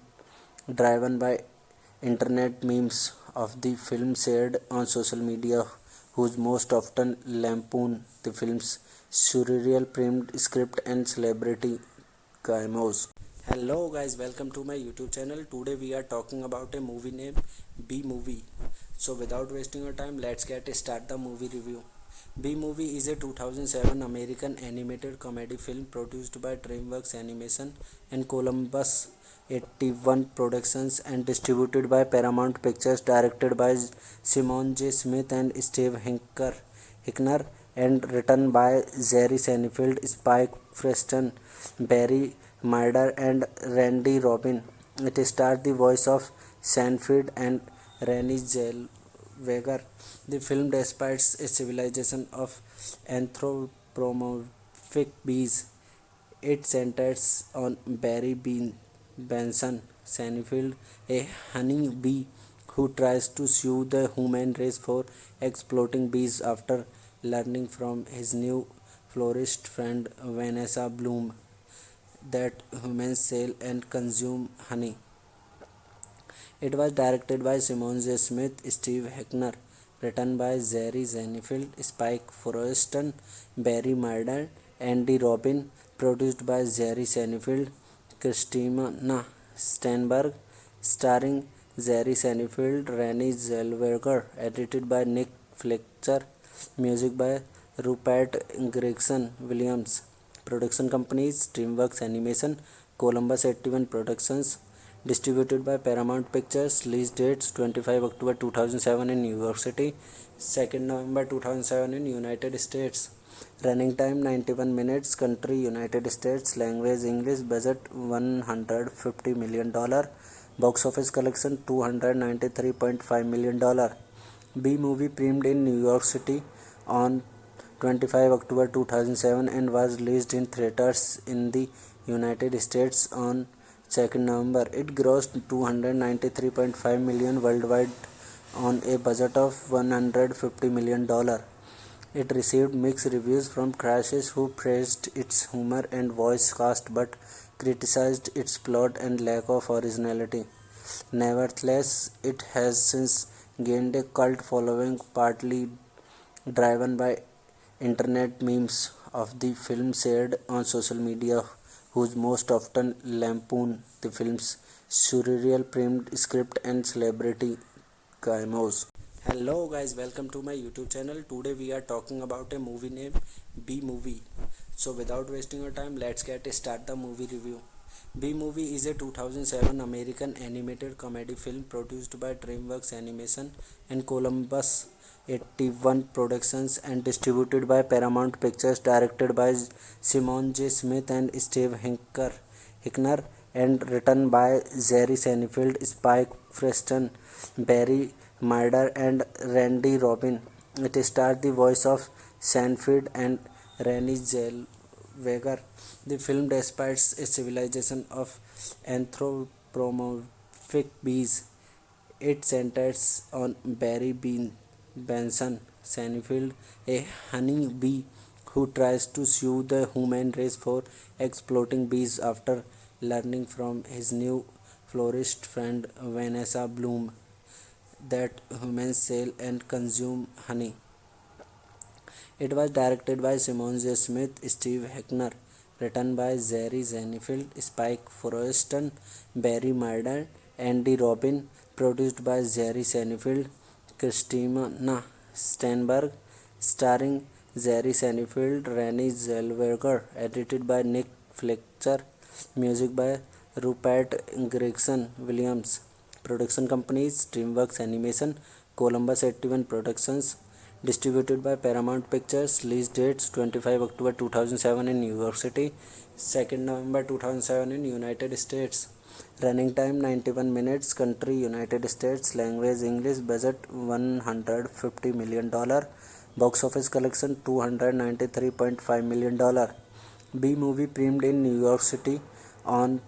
driven by internet memes of the film shared on social media, whose most often lampoon the film's surreal primed script and celebrity cameos. Hello guys, welcome to my YouTube channel. Today we are talking about a movie named B Movie. So without wasting our time, let's start the movie review. B Movie is a 2007 American animated comedy film produced by DreamWorks Animation and Columbus 81 Productions and distributed by Paramount Pictures, directed by Simon J. Smith and Steve Heckner, and written by Jerry Seinfeld, Spike Preston, Barry Murder, and Randy Robin. It stars the voice of Seinfeld and Renée Zellweger. The film despises a civilization of anthropomorphic bees. It centers on Barry Benson Seinfeld, a honey bee who tries to sue the human race for exploiting bees after learning from his new florist friend Vanessa Bloom that humans sell and consume honey. It was directed by Simon J. Smith, Steve Heckner, written by Jerry Seinfeld, Spike Forreston, Barry Murder, Andy Robin, produced by Jerry Seinfeld, Christina Steinberg, starring Jerry Seinfeld, Renée Zellweger, edited by Nick Fletcher, music by Rupert Gregson Williams. Production companies DreamWorks Animation, Columbus 81 Productions, distributed by Paramount Pictures. Release dates 25 October 2007 in New York City, 2nd November 2007 in United States. Running time 91 minutes. Country United States. Language English. Budget $150 million. Box office collection $293.5 million. B movie premiered in New York City on 25 October 2007 and was released in theaters in the United States on 2nd November. It grossed $293.5 million worldwide on a budget of $150 million. It received mixed reviews from critics who praised its humor and voice cast but criticized its plot and lack of originality. Nevertheless, it has since gained a cult following, partly driven by internet memes of the film shared on social media, whose most often lampoon the film's surreal primed script and celebrity cameos. Hello guys, welcome to my YouTube channel. Today we are talking about a movie named B Movie. So without wasting your time, let's start the movie review. B Movie is a 2007 American animated comedy film produced by DreamWorks Animation and Columbus 81 Productions and distributed by Paramount Pictures, directed by Simon J. Smith and Steve Heckner, and written by Jerry Seinfeld, Spike Preston, Barry Murder, and Randy Robin. It stars the voice of Seinfeld and Renée Zellweger. The film despises a civilization of anthropomorphic bees. It centers on Barry Benson Seinfeld, a honey bee who tries to sue the human race for exploiting bees after learning from his new florist friend Vanessa Bloom that humans sell and consume honey. It was directed by Simon J. Smith, Steve Heckner, written by Jerry Seinfeld, Spike Forreston, Barry Murder, Andy Robin, produced by Jerry Seinfeld, Christina Steinberg, starring Jerry Seinfeld, Renée Zellweger, edited by Nick Fletcher, music by Rupert Gregson Williams. Production companies DreamWorks Animation, Columbus 81 Productions, distributed by Paramount Pictures. Release dates 25 October 2007 in New York City, 2nd November 2007 in United States. Running time 91 minutes. Country United States. Language English. Budget $150 million. Box office collection $293.5 million. B movie premiered in New York City on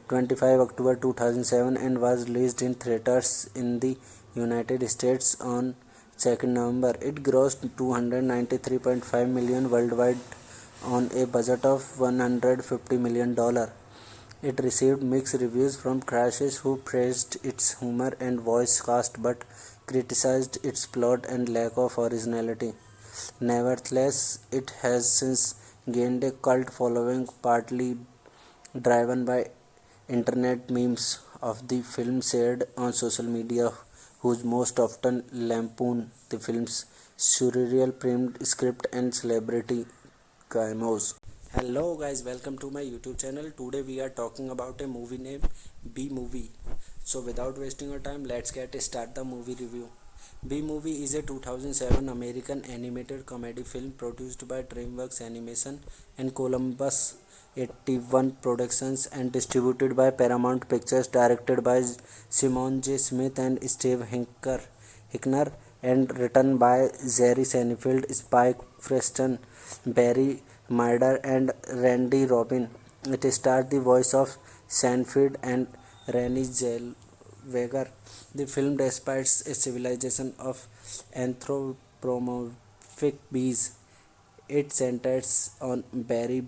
25 October 2007 and was released in theaters in the United States on 2nd November. It grossed $293.5 million worldwide on a budget of $150 million. It received mixed reviews from critics who praised its humor and voice cast but criticized its plot and lack of originality. Nevertheless, it has since gained a cult following, partly driven by internet memes of the film shared on social media, whose most often lampoon the film's surreal primed script and celebrity cameos. Hello guys, welcome to my YouTube channel. Today we are talking about a movie named B Movie. So without wasting your time, let's start the movie review. B-Movie is a 2007 American animated comedy film produced by DreamWorks Animation and Columbus 81 Productions and distributed by Paramount Pictures, directed by Simon J. Smith and Steve Hickner, and written by Jerry Seinfeld, Spike Preston, Barry Murder, and Randy Robin. It stars the voice of Seinfeld and Renée Zellweger. The film depicts a civilization of anthropomorphic bees. It centers on Barry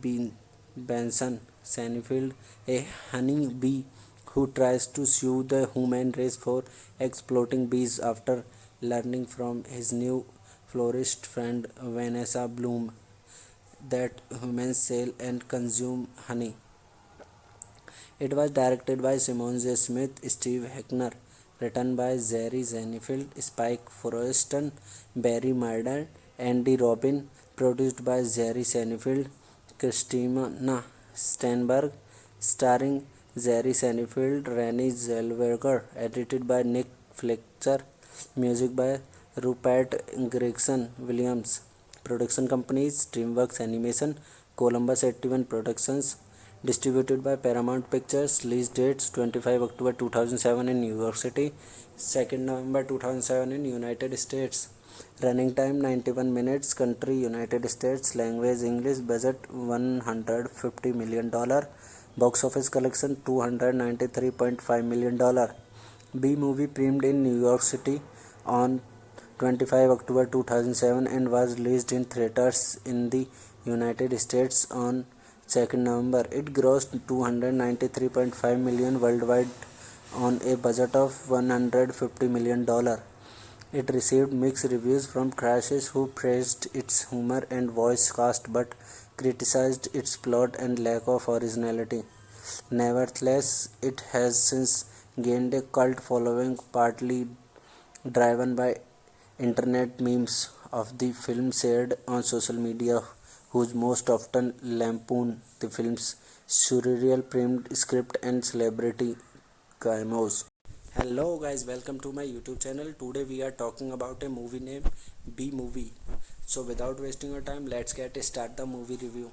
Benson Seinfeld, a honey bee who tries to sue the human race for exploiting bees after learning from his new florist friend Vanessa Bloom that humans sell and consume honey. It was directed by Simon J. Smith, Steve Heckner, written by Jerry Seinfeld, Spike Forreston, Barry Murder, Andy Robin, produced by Jerry Seinfeld, Christina Steinberg, starring Jerry Seinfeld, Renée Zellweger, edited by Nick Fletcher, music by Rupert Gregson Williams. Production companies DreamWorks Animation, Columbus 81 Productions, distributed by Paramount Pictures. Release dates 25 October 2007 in New York City, 2nd November 2007 in United States. Running time 91 minutes. Country United States. Language English. Budget $150 million. Box office collection $293.5 million. B-Movie premiered in New York City on 25 October 2007 and was released in theaters in the United States on 2nd November. It grossed $293.5 million worldwide on a budget of $150 million. It received mixed reviews from critics who praised its humor and voice cast but criticized its plot and lack of originality. Nevertheless, it has since gained a cult following, partly driven by internet memes of the film shared on social media, whose most often lampoon the film's surreal primed script and celebrity cameos. Hello guys, welcome to my YouTube channel. Today we are talking about a movie named B-Movie. So without wasting your time, let's start the movie review.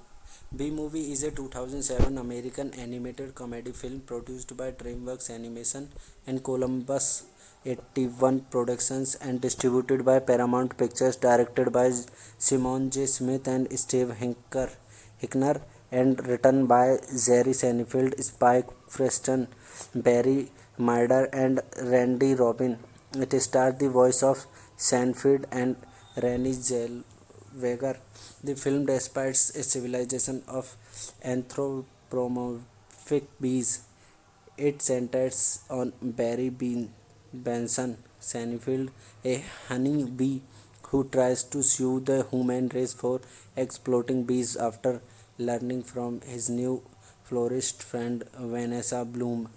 B-Movie is a 2007 American animated comedy film produced by DreamWorks Animation and Columbus 81 Productions and distributed by Paramount Pictures, directed by Simon J. Smith and Steve Hickner, and written by Jerry Seinfeld, Spike Preston, Barry Murder, and Randy Robin. It stars the voice of Seinfeld and Renée Zellweger. The film depicts a civilization of anthropomorphic bees. It centers on Barry Benson Seinfeld, a honey bee who tries to sue the human race for exploiting bees after learning from his new florist friend Vanessa Bloom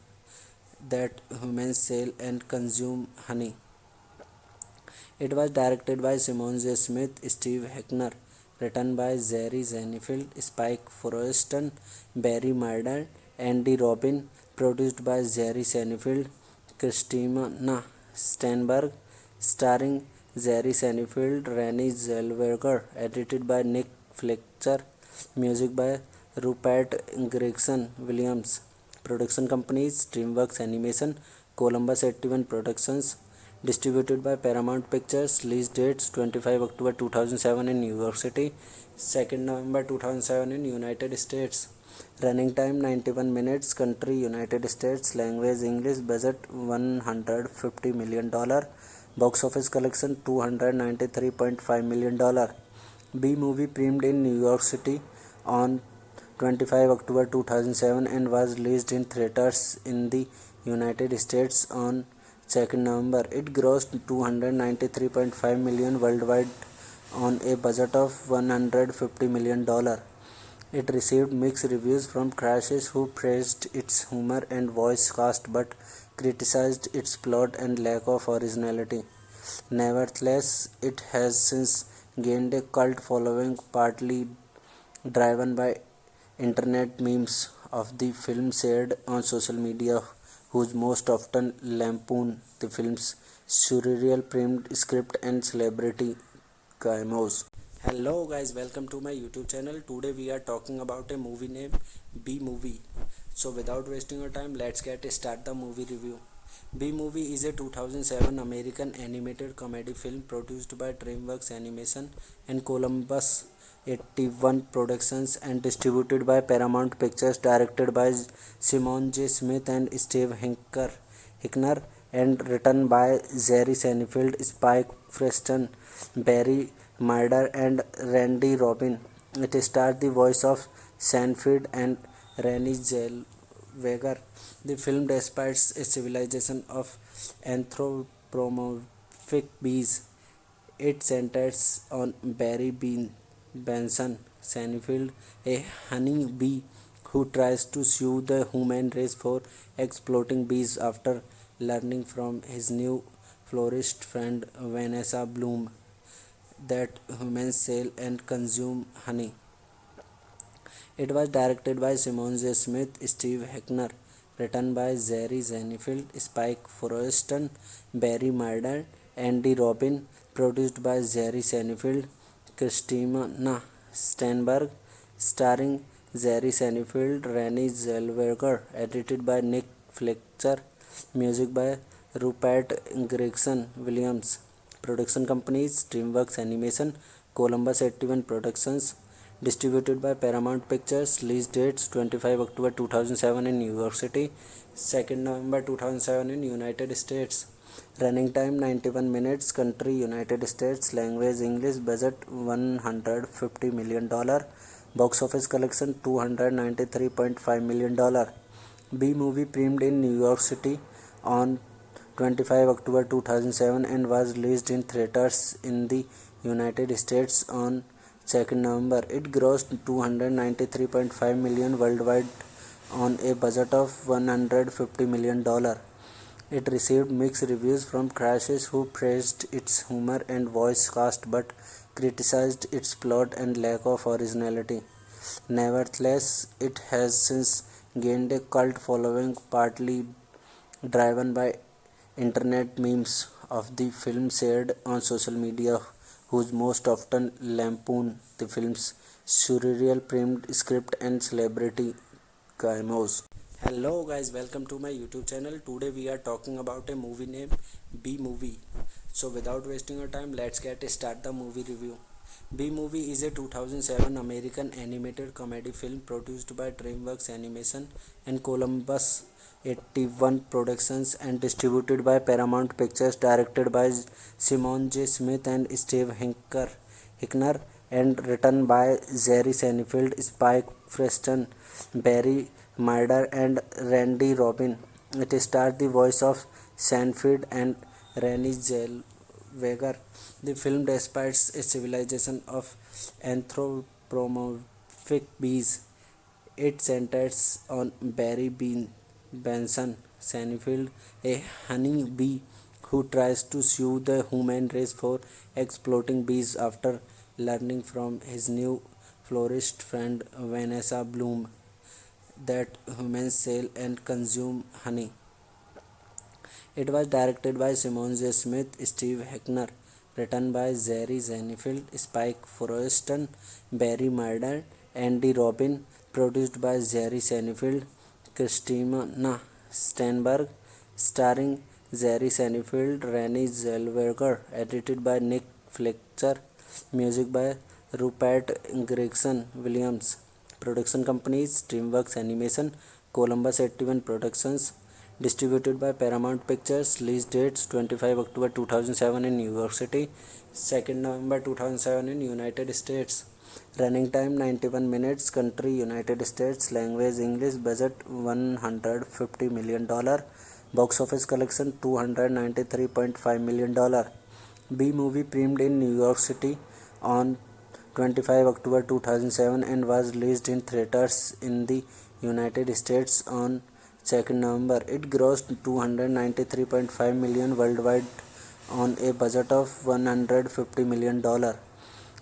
that humans sell and consume honey. It was directed by Simon J. Smith, Steve Heckner, written by Jerry Seinfeld, Spike Forreston, Barry Murder, Andy Robin, produced by Jerry Seinfeld, Christina Steinberg, starring Jerry Seinfeld, Renée Zellweger, edited by Nick Fletcher, music by Rupert Gregson Williams. Production companies DreamWorks Animation, Columbus 81 Productions, distributed by Paramount Pictures. Release dates 25 October 2007 in New York City, 2nd November 2007 in United States. Running time 91 minutes. Country United States. Language English. Budget $150 million. Box office collection $293.5 million. B-Movie premiered in New York City on 25 October 2007 and was released in theaters in the United States on 2nd November. It grossed $293.5 million worldwide on a budget of $150 million. It received mixed reviews from critics who praised its humor and voice cast but criticized its plot and lack of originality. Nevertheless, it has since gained a cult following, partly driven by internet memes of the film shared on social media, who most often lampoon the film's surreal primed script and celebrity cameos. Hello guys, welcome to my YouTube channel. Today we are talking about a movie named B Movie. So without wasting your time, let's start the movie review. B Movie is a 2007 American animated comedy film produced by DreamWorks Animation and Columbus 81 Productions and distributed by Paramount Pictures, directed by Simon J. Smith and Steve Hickner, and written by Jerry Seinfeld, Spike Preston, Barry Murder, and Randy Robin. It stars the voice of Seinfeld and Renée Zellweger. The film despises a civilization of anthropomorphic bees. It centers on Barry Benson Seinfeld, a honey bee who tries to sue the human race for exploiting bees after learning from his new florist friend Vanessa Bloom that humans sell and consume honey. It was directed by Simon J. Smith, Steve Hickner, written by Jerry Seinfeld, Spike Forreston, Barry Murder, Andy Robin, produced by Jerry Seinfeld, Christina Steinberg, starring Jerry Seinfeld, Renée Zellweger, edited by Nick Fletcher, music by Rupert Gregson Williams. Production companies: DreamWorks Animation, Columbus 81 Productions, distributed by Paramount Pictures. Release dates: 25 October 2007 in New York City, 2nd November 2007 in United States. Running time 91 minutes. Country United States. Language English. Budget $150 million. Box office collection $293.5 million. B Movie premiered in New York City on 25 October 2007 and was released in theaters in the United States on 2nd November. It grossed $293.5 million worldwide on a budget of $150 million. It received mixed reviews from critics who praised its humor and voice cast but criticized its plot and lack of originality. Nevertheless, it has since gained a cult following, partly driven by internet memes of the film shared on social media, who most often lampoon the film's surreal primed script and celebrity cameos. Hello guys, welcome to my YouTube channel. Today we are talking about a movie named B Movie. So without wasting your time, let's start the movie review. B Movie is a 2007 American animated comedy film produced by DreamWorks Animation and Columbus 81 Productions and distributed by Paramount Pictures, directed by Simon J. Smith and Steve Hickner, and written by Jerry Seinfeld, Spike Preston, Barry Murder, and Randy Robin. It stars the voice of Seinfeld and Renée Zellweger. The film despises a civilization of anthropomorphic bees. It centers on Barry Benson Seinfeld, a honey bee who tries to sue the human race for exploiting bees after learning from his new florist friend Vanessa Bloom that humans sell and consume honey. It was directed by Simon J. Smith, Steve Hickner, written by Jerry Seinfeld, Spike Forreston, Barry Murder, Andy Robin, produced by Jerry Seinfeld, Christina Steinberg, starring Jerry Seinfeld, Renée Zellweger, edited by Nick Fletcher, music by Rupert Gregson Williams. Production companies: DreamWorks Animation, Columbus 81 Productions, distributed by Paramount Pictures. Release dates: 25 October 2007 in New York City, 2nd November 2007 in United States. Running time 91 minutes. Country United States. Language English. Budget $150 million. Box office collection $293.5 million. B Movie premiered in New York City on 25 October 2007 and was released in theaters in the United States on 2nd November. It grossed $293.5 million worldwide on a budget of $150 million.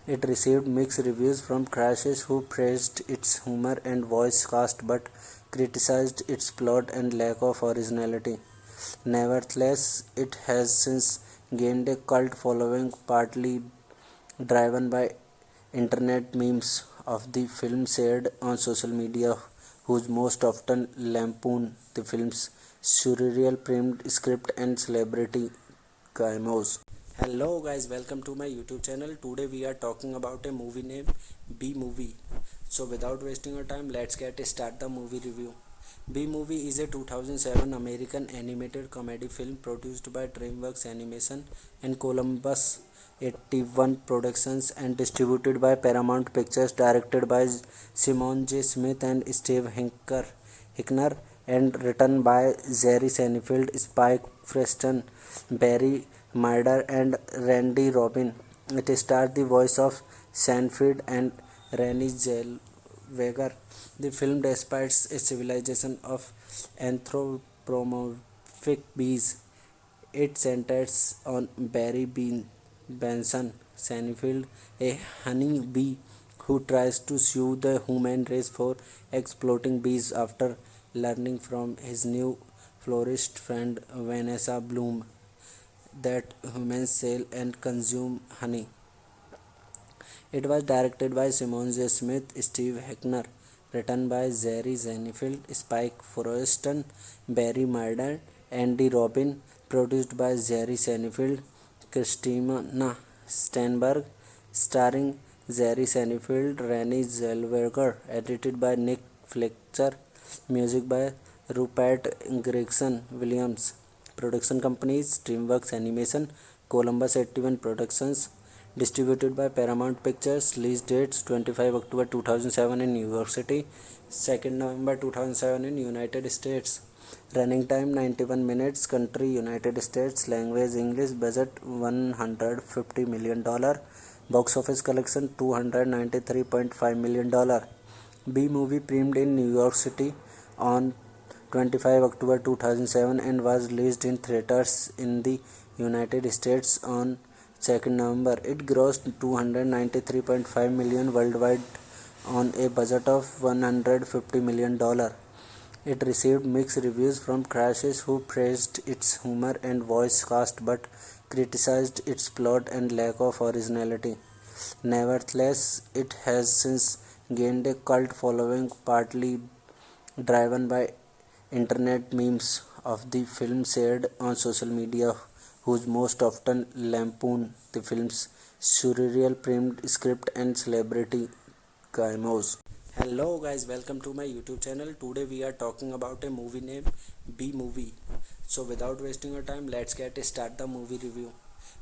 It received mixed reviews from critics who praised its humor and voice cast but criticized its plot and lack of originality. Nevertheless, it has since gained a cult following, partly driven by internet memes of the film shared on social media, whose most often lampoon the film's surreal primed script and celebrity cameos. Hello guys, welcome to my YouTube channel. Today we are talking about a movie named B Movie. So without wasting your time, let's start the movie review. B Movie is a 2007 American animated comedy film produced by DreamWorks Animation and Columbus 81 Productions and distributed by Paramount Pictures, directed by Simon J. Smith and Steve Hickner, and written by Jerry Seinfeld, Spike Preston, Barry Murder, and Randy Robin. It stars the voice of Seinfeld and Renée Zellweger. The film despises a civilization of anthropomorphic bees. It centers on Barry Benson Seinfeld, a honey bee who tries to sue the human race for exploiting bees after learning from his new florist friend Vanessa Bloom that humans sell and consume honey. It was directed by Simon J. Smith, Steve Hickner, written by Jerry Seinfeld, Spike Frosten, Barry Murder, Andy Robin, produced by Jerry Seinfeld, Christina Steinberg, starring Jerry Seinfeld, Renée Zellweger, edited by Nick Fletcher, music by Rupert Gregson Williams. Production companies: DreamWorks Animation, Columbus 81 Productions, distributed by Paramount Pictures. Release dates: 25 October 2007 in New York City, 2nd November 2007 in United States. Running time 91 minutes. Country United States. Language English. Budget $150 million. Box office collection $293.5 million. B Movie premiered in New York City on 25 October 2007 and was released in theaters in the United States on 2nd November. It grossed $293.5 million worldwide on a budget of $150 million. It received mixed reviews from critics who praised its humor and voice cast but criticized its plot and lack of originality. Nevertheless, it has since gained a cult following, partly driven by internet memes of the film shared on social media, whose most often lampoon the film's surreal primed script and celebrity cameos. Hello guys, welcome to my YouTube channel. Today we are talking about a movie named B Movie. So without wasting your time, let's start the movie review.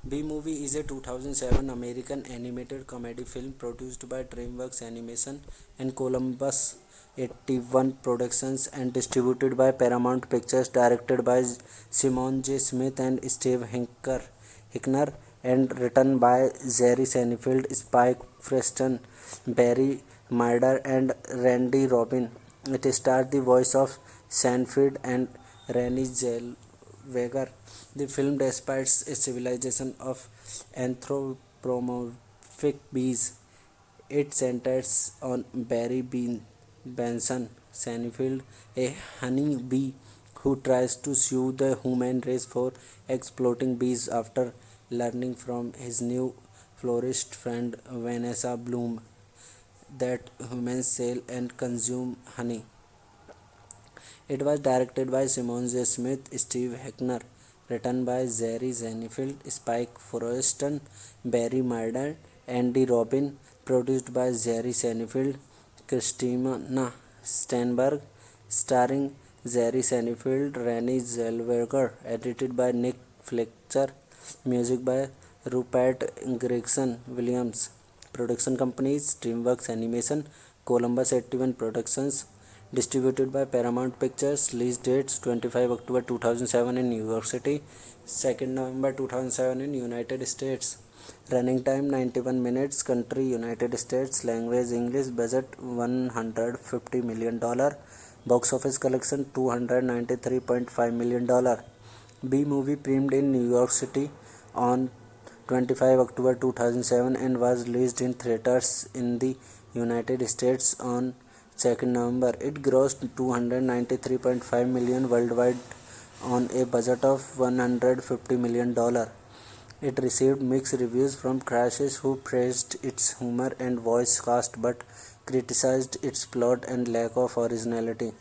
B Movie is a 2007 American animated comedy film produced by DreamWorks Animation and Columbus 81 Productions and distributed by Paramount Pictures, directed by Simon J. Smith and Steve Hickner, and written by Jerry Seinfeld, Spike Preston, Barry Murder, and Randy Robin. It stars the voice of Seinfeld and Renée Zellweger. The film despises a civilization of anthropomorphic bees. It centers on Barry Benson Seinfeld, a honey bee who tries to sue the human race for exploiting bees after learning from his new florist friend Vanessa Bloom that humans sell and consume honey. It was directed by Simon J. Smith, Steve Hickner, written by Jerry Seinfeld, Spike Frosten, Barry Murder, Andy Robin, produced by Jerry Seinfeld, Christina Steinberg, starring Jerry Seinfeld, Renée Zellweger, edited by Nick Fletcher, music by Rupert Gregson Williams. Production companies: DreamWorks Animation, Columbus 81 Productions, distributed by Paramount Pictures. Release dates: 25 October 2007 in New York City, 2nd November 2007 in United States. Running time 91 minutes. Country United States. Language English. Budget $150 million. Box office collection $293.5 million. B Movie premiered in New York City on 25 October 2007 and was released in theaters in the United States on 2nd November. It grossed $293.5 million worldwide on a budget of $150 million. It received mixed reviews from critics who praised its humor and voice cast but criticized its plot and lack of originality.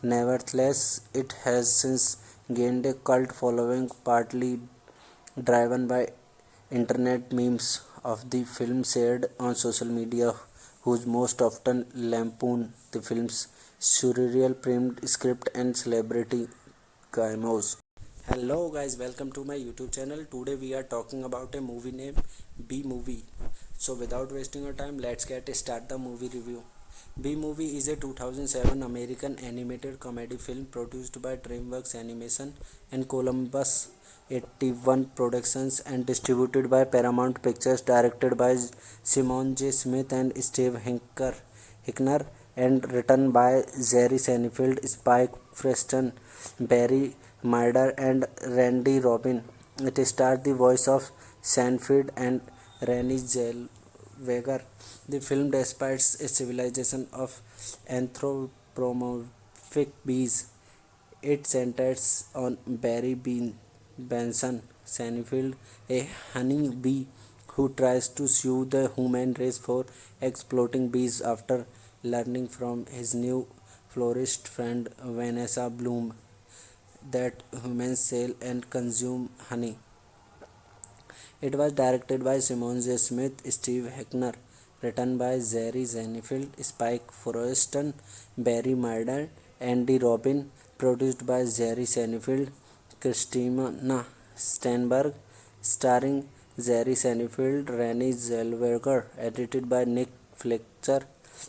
Nevertheless, it has since gained a cult following, partly driven by internet memes of the film shared on social media, whose most often lampoon the film's surreal primed script and celebrity cameos. Hello guys, welcome to my YouTube channel. Today we are talking about a movie named B Movie. So without wasting your time, let's start the movie review. B Movie is a 2007 American animated comedy film produced by DreamWorks Animation and Columbus 81 Productions and distributed by Paramount Pictures, directed by Simon J. Smith and Steve Hickner, and written by Jerry Seinfeld, Spike Preston, Barry Murder, and Randy Robin. It starred the voice of Seinfeld and Renée Zellweger. The film despises a civilization of anthropomorphic bees. It centers on Barry Benson Seinfeld, a honey bee who tries to sue the human race for exploiting bees after learning from his new florist friend Vanessa Bloom that humans sell and consume honey. It was directed by Simon J. Smith, Steve Hickner, written by Jerry Seinfeld, Spike Forreston, Barry Murder, Andy Robin, produced by Jerry Seinfeld, Christina Steinberg, starring Jerry Seinfeld, Renée Zellweger, edited by Nick Fletcher,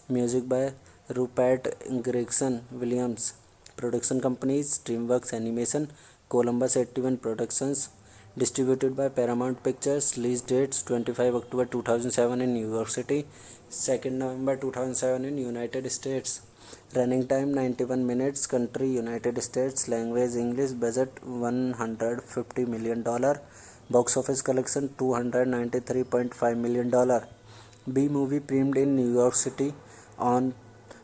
music by Rupert Gregson Williams. Production companies: DreamWorks Animation, Columbus 81 Productions, distributed by Paramount Pictures. Release dates: 25 October 2007 in New York City, 2nd November 2007 in United States. Running time 91 minutes. Country United States. Language English. Budget $150 million. Box office collection $293.5 million. B Movie premiered in New York City on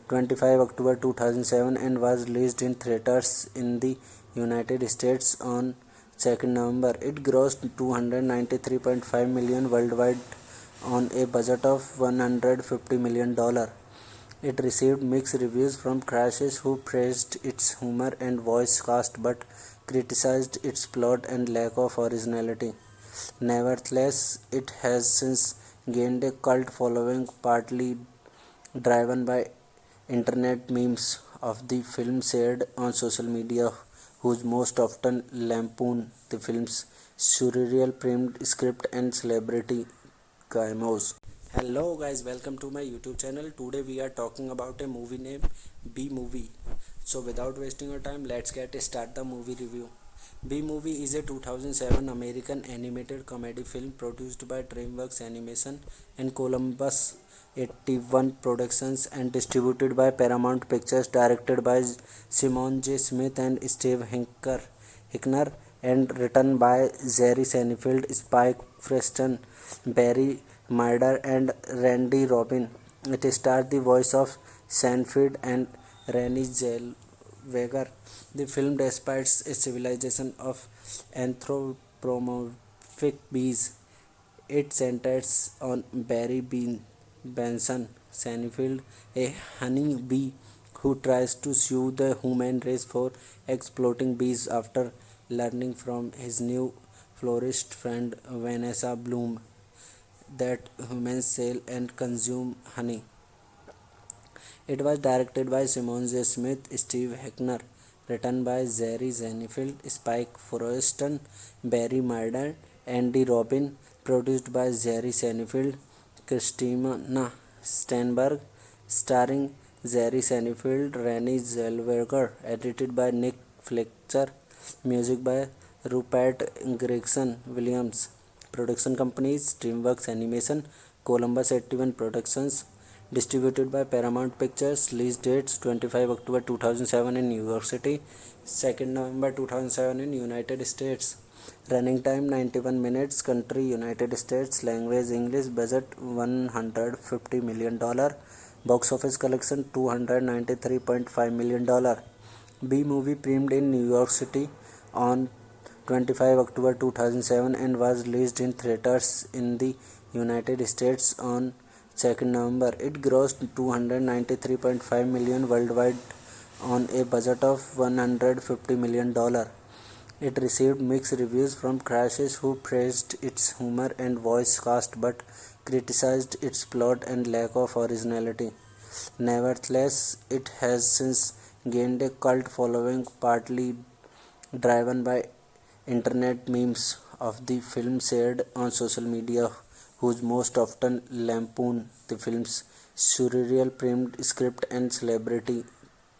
25 October 2007 and was released in theaters in the United States on 2nd November. It grossed $293.5 million worldwide on a budget of $150 million. It received mixed reviews from critics who praised its humor and voice cast but criticized its plot and lack of originality. Nevertheless, it has since gained a cult following, partly driven by internet memes of the film shared on social media, whose most often lampoon the film's surreal primed script and celebrity cameos. Hello guys, welcome to my YouTube channel. Today we are talking about a movie named B Movie. So without wasting your time, let's start the movie review. B Movie is a 2007 American animated comedy film produced by DreamWorks Animation and Columbus 81 Productions and distributed by Paramount Pictures, directed by Simon J. Smith and Steve Hickner, and written by Jerry Seinfeld, Spike Preston, Barry Murder, and Randy Robin. It starred the voice of Seinfeld and Renée Zellweger. The film despises a civilization of anthropomorphic bees. It centers on Barry Benson Seinfeld, a honey bee who tries to sue the human race for exploiting bees after learning from his new florist friend Vanessa Bloom that humans sell and consume honey. It was directed by Simon J. Smith, Steve Hickner, written by Jerry Seinfeld, Spike Forreston, Barry Murder, Andy Robin, produced by Jerry Seinfeld, Christina Steinberg, starring Jerry Seinfeld, Renée Zellweger, edited by Nick Fletcher, music by Rupert Gregson Williams. Production companies: DreamWorks Animation, Columbus 81 Productions, distributed by Paramount Pictures. Release dates: 25 October 2007 in New York City, 2nd November 2007 in United States. Running time 91 minutes. Country United States. Language English. Budget $150 million. Box office collection $293.5 million. B movie premiered in New York City on 25 October 2007 and was released in theaters in the United States on 2nd November. It grossed $293.5 million worldwide on a budget of $150 million. It received mixed reviews from critics who praised its humor and voice cast but criticized its plot and lack of originality. Nevertheless, it has since gained a cult following, partly driven by internet memes of the film shared on social media, whose most often lampoon the film's surreal primed script and celebrity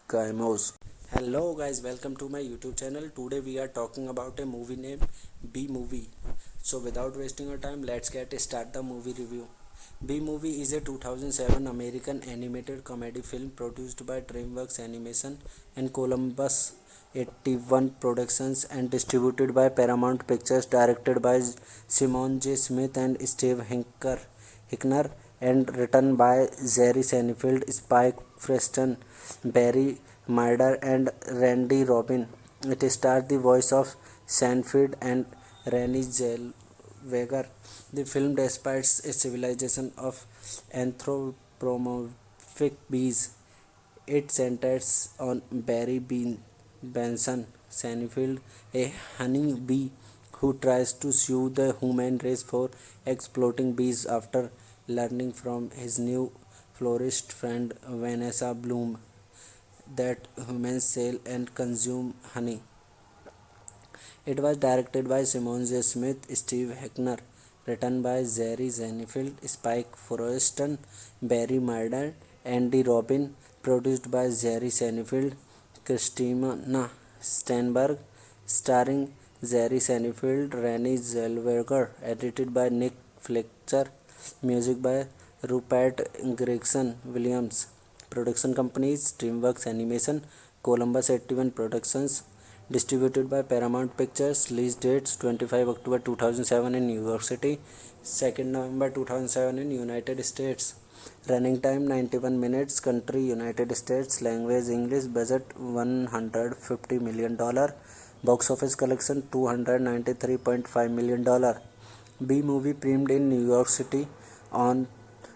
cameos. Hello guys, welcome to my YouTube channel. Today we are talking about a movie named B Movie. So without wasting your time, let's start the movie review. B Movie is a 2007 American animated comedy film produced by DreamWorks Animation and Columbus 81 Productions and distributed by Paramount Pictures, directed by Simon J. Smith and Steve Hickner, and written by Jerry Seinfeld, Spike Preston, Barry Murder, and Randy Robin. It stars the voice of Seinfeld and Renée Zellweger. The film despises a civilization of anthropomorphic bees. It centers on Barry Benson Seinfeld, a honey bee who tries to sue the human race for exploiting bees after learning from his new florist friend Vanessa Bloom that humans sell and consume honey. It was directed by Simon J. Smith, Steve Heckner, written by Jerry Seinfeld, Spike Forreston, Barry Murder, Andy Robin, produced by Jerry Seinfeld, Christina Steinberg, starring Jerry Seinfeld, Renée Zellweger, edited by Nick Fletcher, music by Rupert Gregson Williams. Production companies: DreamWorks Animation, Columbus 81 Productions, distributed by Paramount Pictures. Release dates: 25 October 2007 in New York City, 2nd November 2007 in United States. Running time 91 minutes. Country United States. Language English. Budget $150 million. Box office collection $293.5 million. B movie premiered in New York City on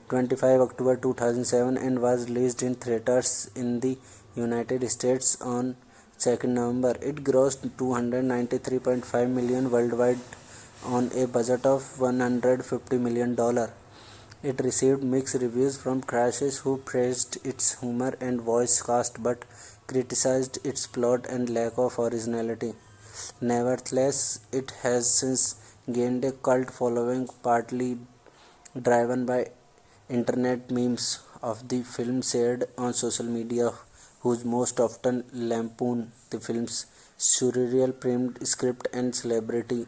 25 October 2007 and was released in theaters in the United States on 2nd November. It grossed $293.5 million worldwide on a budget of $150 million. It received mixed reviews from critics who praised its humor and voice cast but criticized its plot and lack of originality. Nevertheless, it has since gained a cult following, partly driven by internet memes of the film shared on social media, whose most often lampoon the film's surreal primed script and celebrity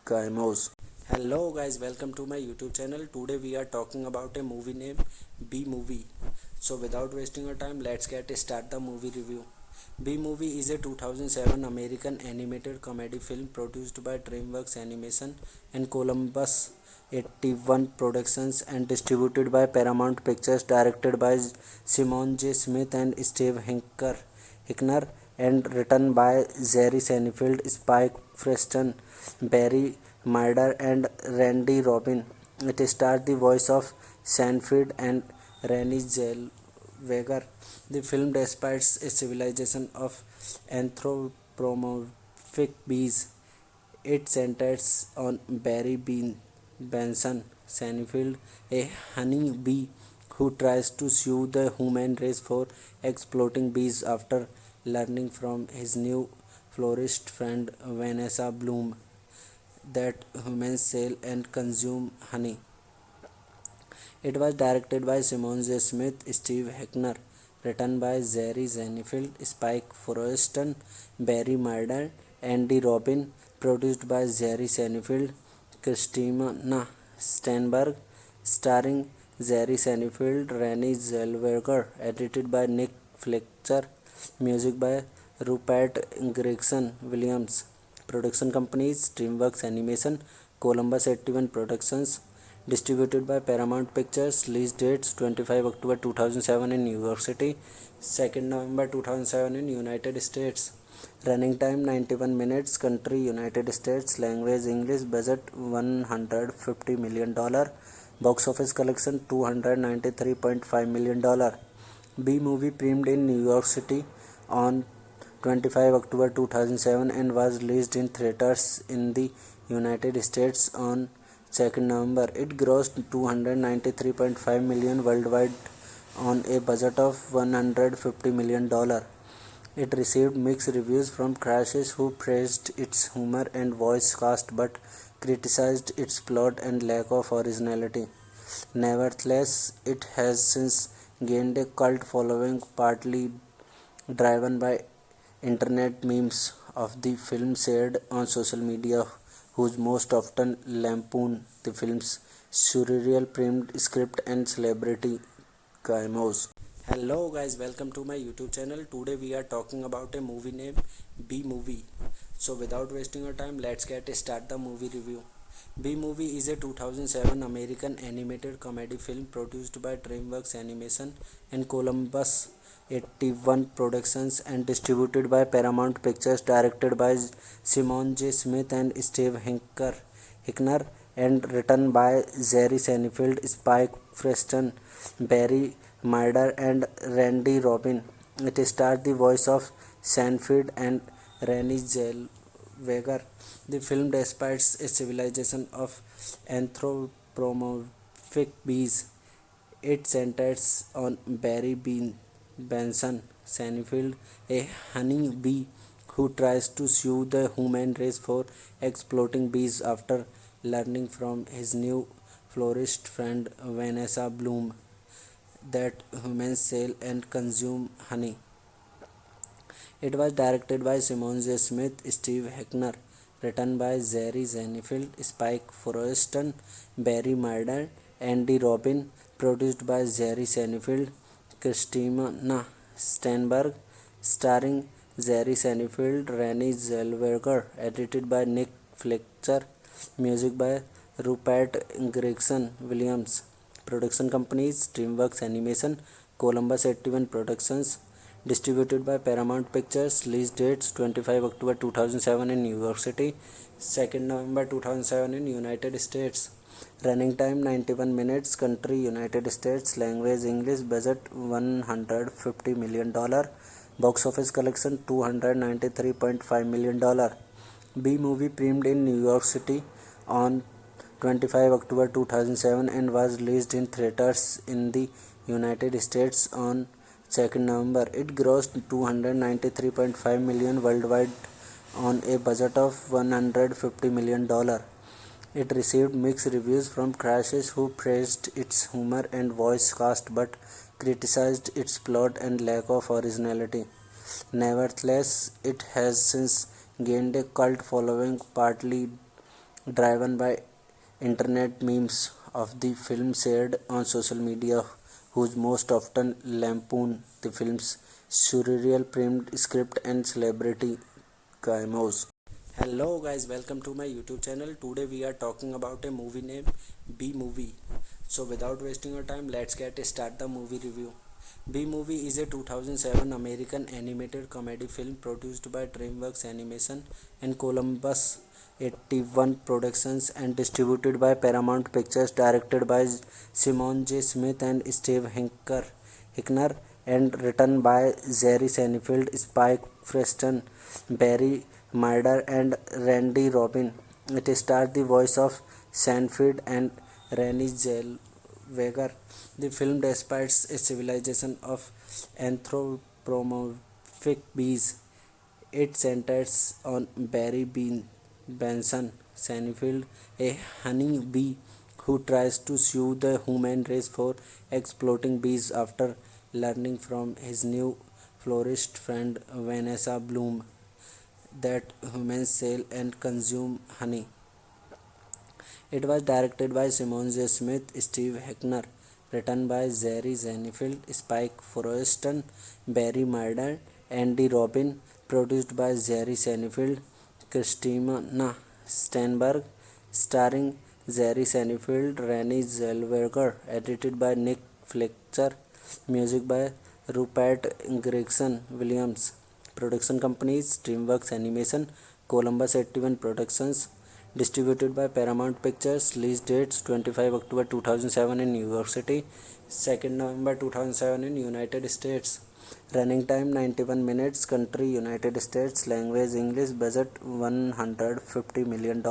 cameos. Hello guys, welcome to my YouTube channel. Today we are talking about a movie named B Movie. So without wasting your time, let's start the movie review. B Movie is a 2007 American animated comedy film produced by DreamWorks Animation and Columbus 81 Productions and distributed by Paramount Pictures, directed by Simon J. Smith and Steve Hickner, and written by Jerry Seinfeld, Spike Preston, Barry Murder, and Randy Robin. It stars the voice of Seinfeld and Renée Zellweger. The film despises a civilization of anthropomorphic bees. It centers on Barry Benson Seinfeld, a honey bee who tries to sue the human race for exploiting bees after learning from his new florist friend Vanessa Bloom that humans sell and consume honey. It was directed by Simon J. Smith, Steve Heckner, written by Jerry Seinfeld, Spike Forreston, Barry Murder, Andy Robin, produced by Jerry Seinfeld, Christina Steinberg, starring Jerry Seinfeld, Renée Zellweger, edited by Nick Fletcher, music by Rupert Gregson Williams. Production companies: DreamWorks Animation, Columbus 81 Productions, Distributed by Paramount Pictures. Release dates 25 October 2007 in New York City, 2nd November 2007 in United States. Running time 91 minutes. Country United States. Language English. Budget $150 million. Box office collection $293.5 million. B movie premiered in New York City on 25 October 2007 and was released in theaters in the United States on 2nd November. It grossed $293.5 million worldwide on a budget of $150 million. It received mixed reviews from critics who praised its humor and voice cast but criticized its plot and lack of originality. Nevertheless, it has since gained a cult following, partly driven by internet memes of the film shared on social media, whose most often lampoon the film's surreal primed script and celebrity cameos. Hello guys, welcome to my YouTube channel. Today we are talking about a movie named B Movie. So without wasting your time, let's start the movie review. B Movie is a 2007 American animated comedy film produced by DreamWorks Animation and Columbus 81 Productions and distributed by Paramount Pictures, directed by Simon J. Smith and Steve Hickner, and written by Jerry Seinfeld, Spike Preston, Barry Murder, and Randy Robin. It stars the voice of Seinfeld and Renée Zellweger. The film despises a civilization of anthropomorphic bees. It centers on Barry Benson Seinfeld, a honey bee who tries to sue the human race for exploiting bees after learning from his new florist friend Vanessa Bloom that humans sell and consume honey. It was directed by Simon J. Smith, Steve Hickner, written by Jerry Seinfeld, Spike Frosten, Barry Murder, Andy Robin, produced by Jerry Seinfeld, Christina Steinberg, starring Jerry Seinfeld, Renée Zellweger, edited by Nick Fletcher, music by Rupert Gregson Williams. Production companies: DreamWorks Animation, Columbus 81 Productions. Distributed by Paramount Pictures. Release dates 25 October 2007 in New York City, 2nd November 2007 in United States. Running time 91 minutes. Country United States. Language English. Budget $150 million. Box office collection $293.5 million. B movie premiered in New York City on 25 October 2007 and was released in theaters in the United States on 2nd November. It grossed $293.5 million worldwide on a budget of $150 million. It received mixed reviews from critics who praised its humor and voice cast but criticized its plot and lack of originality. Nevertheless, it has since gained a cult following, partly driven by internet memes of the film shared on social media, whose most often lampoon the film's surreal primed script and celebrity cameos. Hello guys, welcome to my YouTube channel. Today we are talking about a movie named B Movie. So without wasting your time, let's start the movie review. B Movie is a 2007 American animated comedy film produced by DreamWorks Animation and Columbus 81 Productions and distributed by Paramount Pictures, directed by Simon J. Smith and Steve Hickner, and written by Jerry Seinfeld, Spike Preston, Barry Murder, and Randy Robin. It stars the voice of Seinfeld and Renée Zellweger. The film despises a civilization of anthropomorphic bees. It centers on Barry Benson Seinfeld, a honey bee who tries to sue the human race for exploiting bees after learning from his new florist friend Vanessa Bloom that humans sell and consume honey. It was directed by Simon J. Smith, Steve Hickner, written by Jerry Seinfeld, Spike Frosten, Barry Murder, Andy Robin, produced by Jerry Seinfeld, Christina Steinberg, starring Jerry Seinfeld, Renée Zellweger, edited by Nick Fletcher, music by Rupert Gregson Williams. Production companies DreamWorks Animation, Columbus 81 Productions, distributed by Paramount Pictures. Release dates 25 October 2007 in New York City, 2nd November 2007 in United States. Running time 91 minutes. Country United States. Language English. Budget $150 million.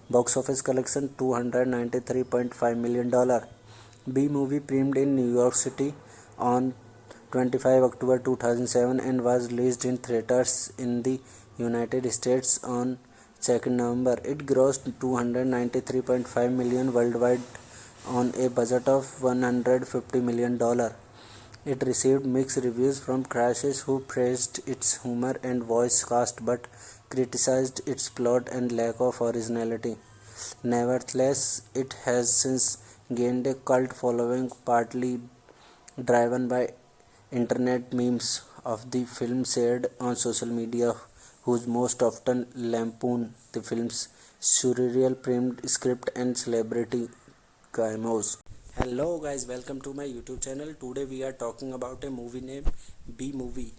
Box office collection $293.5 million. B movie premiered in New York City on 25 October 2007 and was released in theaters in the United States on 2nd November. It grossed $293.5 million worldwide on a budget of $150 million. It received mixed reviews from critics who praised its humor and voice cast but criticized its plot and lack of originality. Nevertheless, it has since gained a cult following, partly driven by internet memes of the film shared on social media, whose most often lampoon the film's surreal framed script and celebrity cameos. Hello guys, welcome to my YouTube channel. Today we are talking about a movie named B Movie.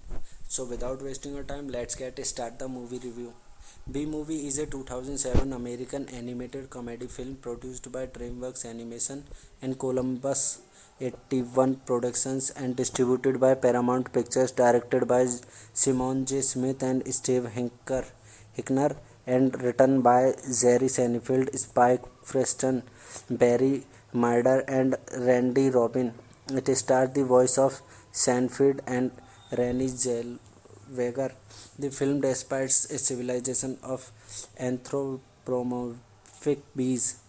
So without wasting your time, let's start the movie review. B Movie is a 2007 American animated comedy film produced by DreamWorks Animation and Columbus 81 Productions and distributed by Paramount Pictures, directed by Simon J. Smith and Steve Hickner, and written by Jerry Seinfeld, Spike Preston, Barry Murder, and Randy Robin. It stars the voice of Seinfeld and Renée Zellweger. The film despises a civilization of anthropomorphic bees.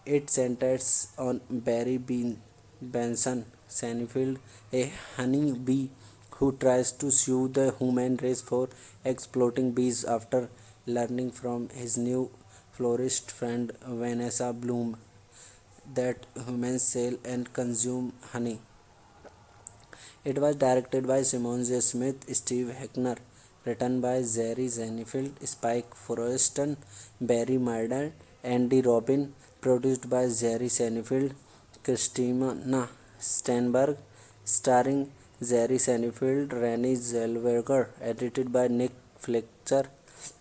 It centers on Barry Benson Seinfeld, a honey bee who tries to sue the human race for exploiting bees after learning from his new florist friend Vanessa Bloom that humans sell and consume honey. It was directed by Simon J. Smith, Steve Hickner, written by Jerry Seinfeld, Spike Forreston, Barry Murder, Andy Robin, produced by Jerry Seinfeld, Christina Steinberg, starring Jerry Seinfeld, Renée Zellweger, edited by Nick Fletcher,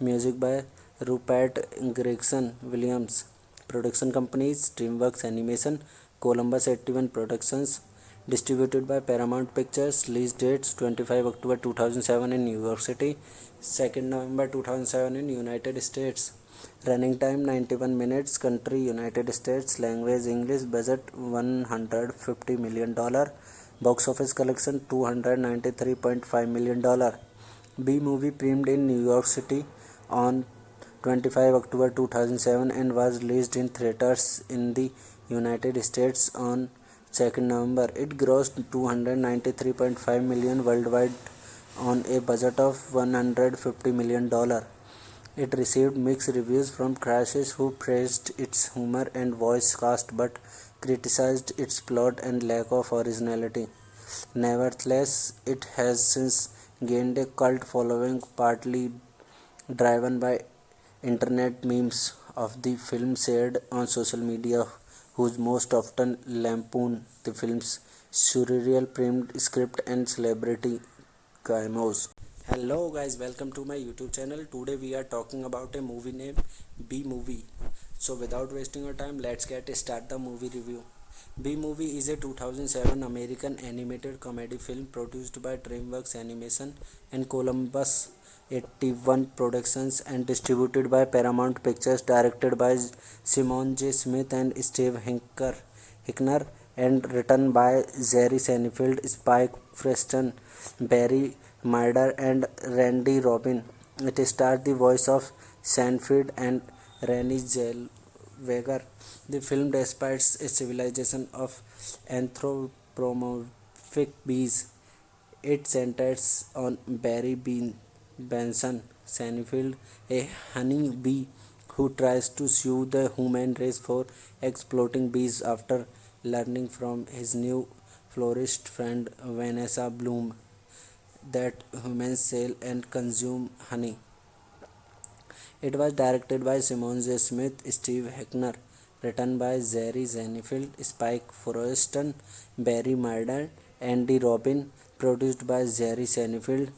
music by Rupert Gregson Williams. Production companies DreamWorks Animation, Columbus 81 Productions, distributed by Paramount Pictures. Release dates 25 October 2007 in New York City, 2nd November 2007 in United States. Running time 91 minutes. Country United States. Language English. Budget $150 million. Box office collection $293.5 million. B movie premiered in New York City on 25 October 2007 and was released in theaters in the United States on 2nd November. It grossed $293.5 million worldwide on a budget of $150 million. It received mixed reviews from critics who praised its humor and voice cast but criticized its plot and lack of originality. Nevertheless, it has since gained a cult following, partly driven by internet memes of the film shared on social media, whose most often lampoon the film's surreal framed script and celebrity cameos. Hello guys, welcome to my YouTube channel. Today we are talking about a movie named B Movie. So without wasting your time, let's start the movie review. B Movie is a 2007 American animated comedy film produced by DreamWorks Animation and Columbus 81 Productions and distributed by Paramount Pictures, directed by Simon J. Smith and Steve Hickner, and written by Jerry Seinfeld, Spike Preston, Barry Murder, and Randy Robin. It stars the voice of Seinfeld and Renée Zellweger. The film despises a civilization of anthropomorphic bees. It centers on Barry Benson Seinfeld, a honey bee who tries to sue the human race for exploiting bees after learning from his new florist friend Vanessa Bloom that humans sell and consume honey. It was directed by Simon J. Smith, Steve Hickner, written by Jerry Seinfeld, Spike Forreston, Barry Murder, Andy Robin, produced by Jerry Seinfeld,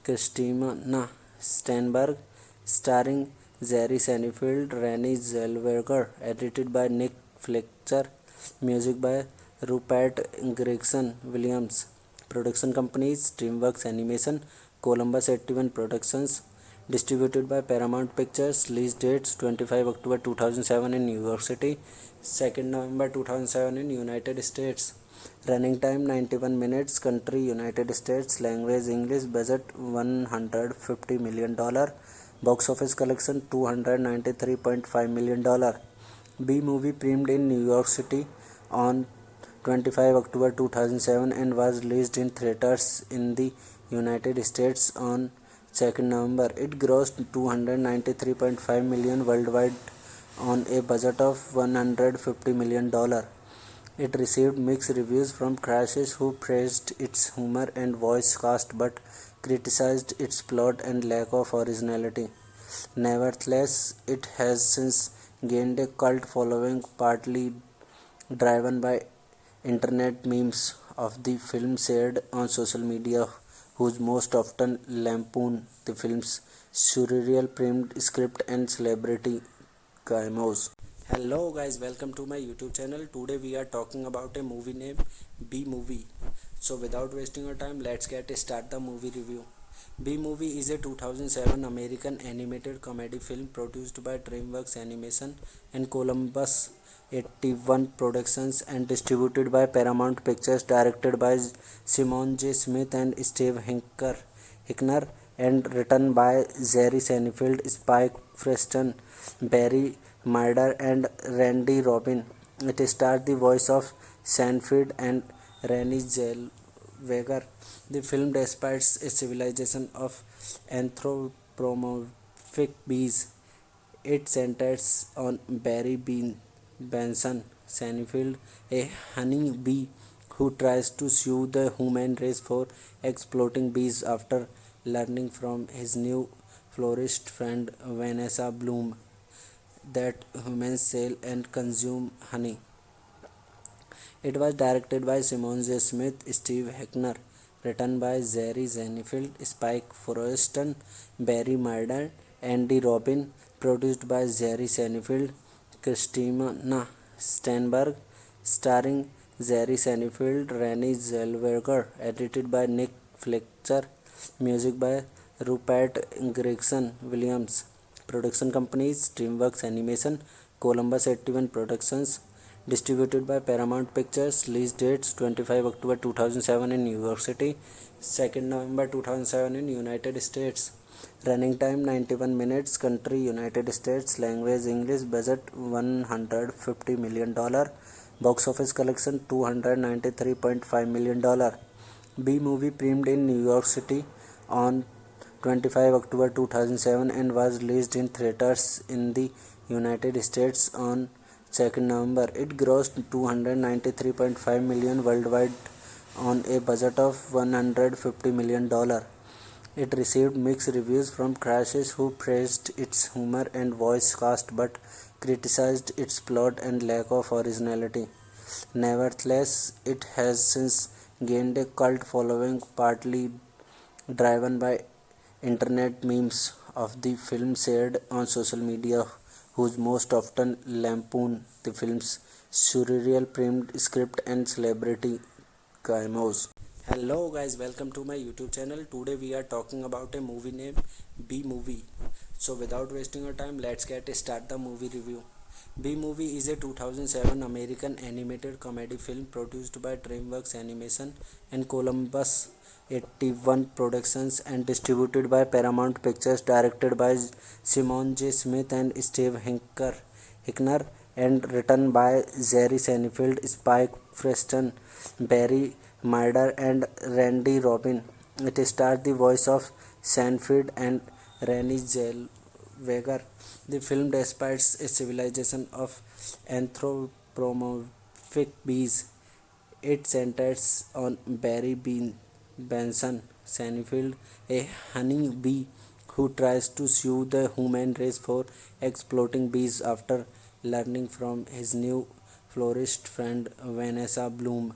Christina Steinberg, starring Jerry Seinfeld, Renée Zellweger, edited by Nick Fletcher, music by Rupert Gregson Williams. Production companies DreamWorks Animation, Columbus 81 Productions, distributed by Paramount Pictures. Release dates 25 October 2007 in New York City, 2nd November 2007 in United States. Running time 91 minutes. Country United States. Language English. Budget $150 million. Box office collection $293.5 million. B movie premiered in New York City on 25 October 2007 and was released in theaters in the United States on 2nd November. It grossed $293.5 million worldwide on a budget of $150 million. It received mixed reviews from critics who praised its humor and voice cast but criticized its plot and lack of originality. Nevertheless, it has since gained a cult following, partly driven by internet memes of the film shared on social media, whose most often lampoon the film's surreal primed script and celebrity cameos. Hello guys, welcome to my YouTube channel. Today we are talking about a movie named B Movie. So without wasting your time, let's start the movie review. B Movie is a 2007 American animated comedy film produced by DreamWorks Animation and Columbus 81 Productions and distributed by Paramount Pictures, directed by Simon J. Smith and Steve Hickner, and written by Jerry Seinfeld, Spike Preston, Barry Murder, and Randy Robin. It stars the voice of Seinfeld and Renée Zellweger. The film depicts a civilization of anthropomorphic bees. It centers on Barry Benson Seinfeld, a honey bee who tries to sue the human race for exploiting bees after learning from his new florist friend Vanessa Bloom that humans sell and consume honey. It was directed by Simon J. Smith, Steve Hickner, written by Jerry Seinfeld, Spike Forreston, Barry Murder, Andy Robin, produced by Jerry Seinfeld, Christina Steinberg, starring Jerry Seinfeld, Renée Zellweger, edited by Nick Fletcher, music by Rupert Gregson Williams. Production companies DreamWorks Animation, Columbus 81 Productions, distributed by Paramount Pictures. Release dates 25 October 2007 in New York City, 2nd November 2007 in United States. Running time 91 minutes. Country United States. Language English. Budget $150 million. Box office collection $293.5 million. B movie premiered in New York City on 25 October 2007 and was released in theaters in the United States on 2nd November. It grossed $293.5 million worldwide on a budget of $150 million. It received mixed reviews from critics who praised its humor and voice cast but criticized its plot and lack of originality. Nevertheless, it has since gained a cult following, partly driven by internet memes of the film shared on social media, whose most often lampoon the film's surreal primed script and celebrity cameos. Hello guys, welcome to my YouTube channel. Today we are talking about a movie named B Movie. So without wasting your time, let's start the movie review. B Movie is a 2007 American animated comedy film produced by DreamWorks Animation and Columbus 81 Productions and distributed by Paramount Pictures, directed by Simon J. Smith and Steve Hickner, and written by Jerry Seinfeld, Spike Preston, Barry Murder, and Randy Robin. It stars the voice of Seinfeld and Renée Zellweger. The film depicts a civilization of anthropomorphic bees. It centers on Barry Benson Seinfeld, a honey bee who tries to sue the human race for exploiting bees after learning from his new florist friend Vanessa Bloom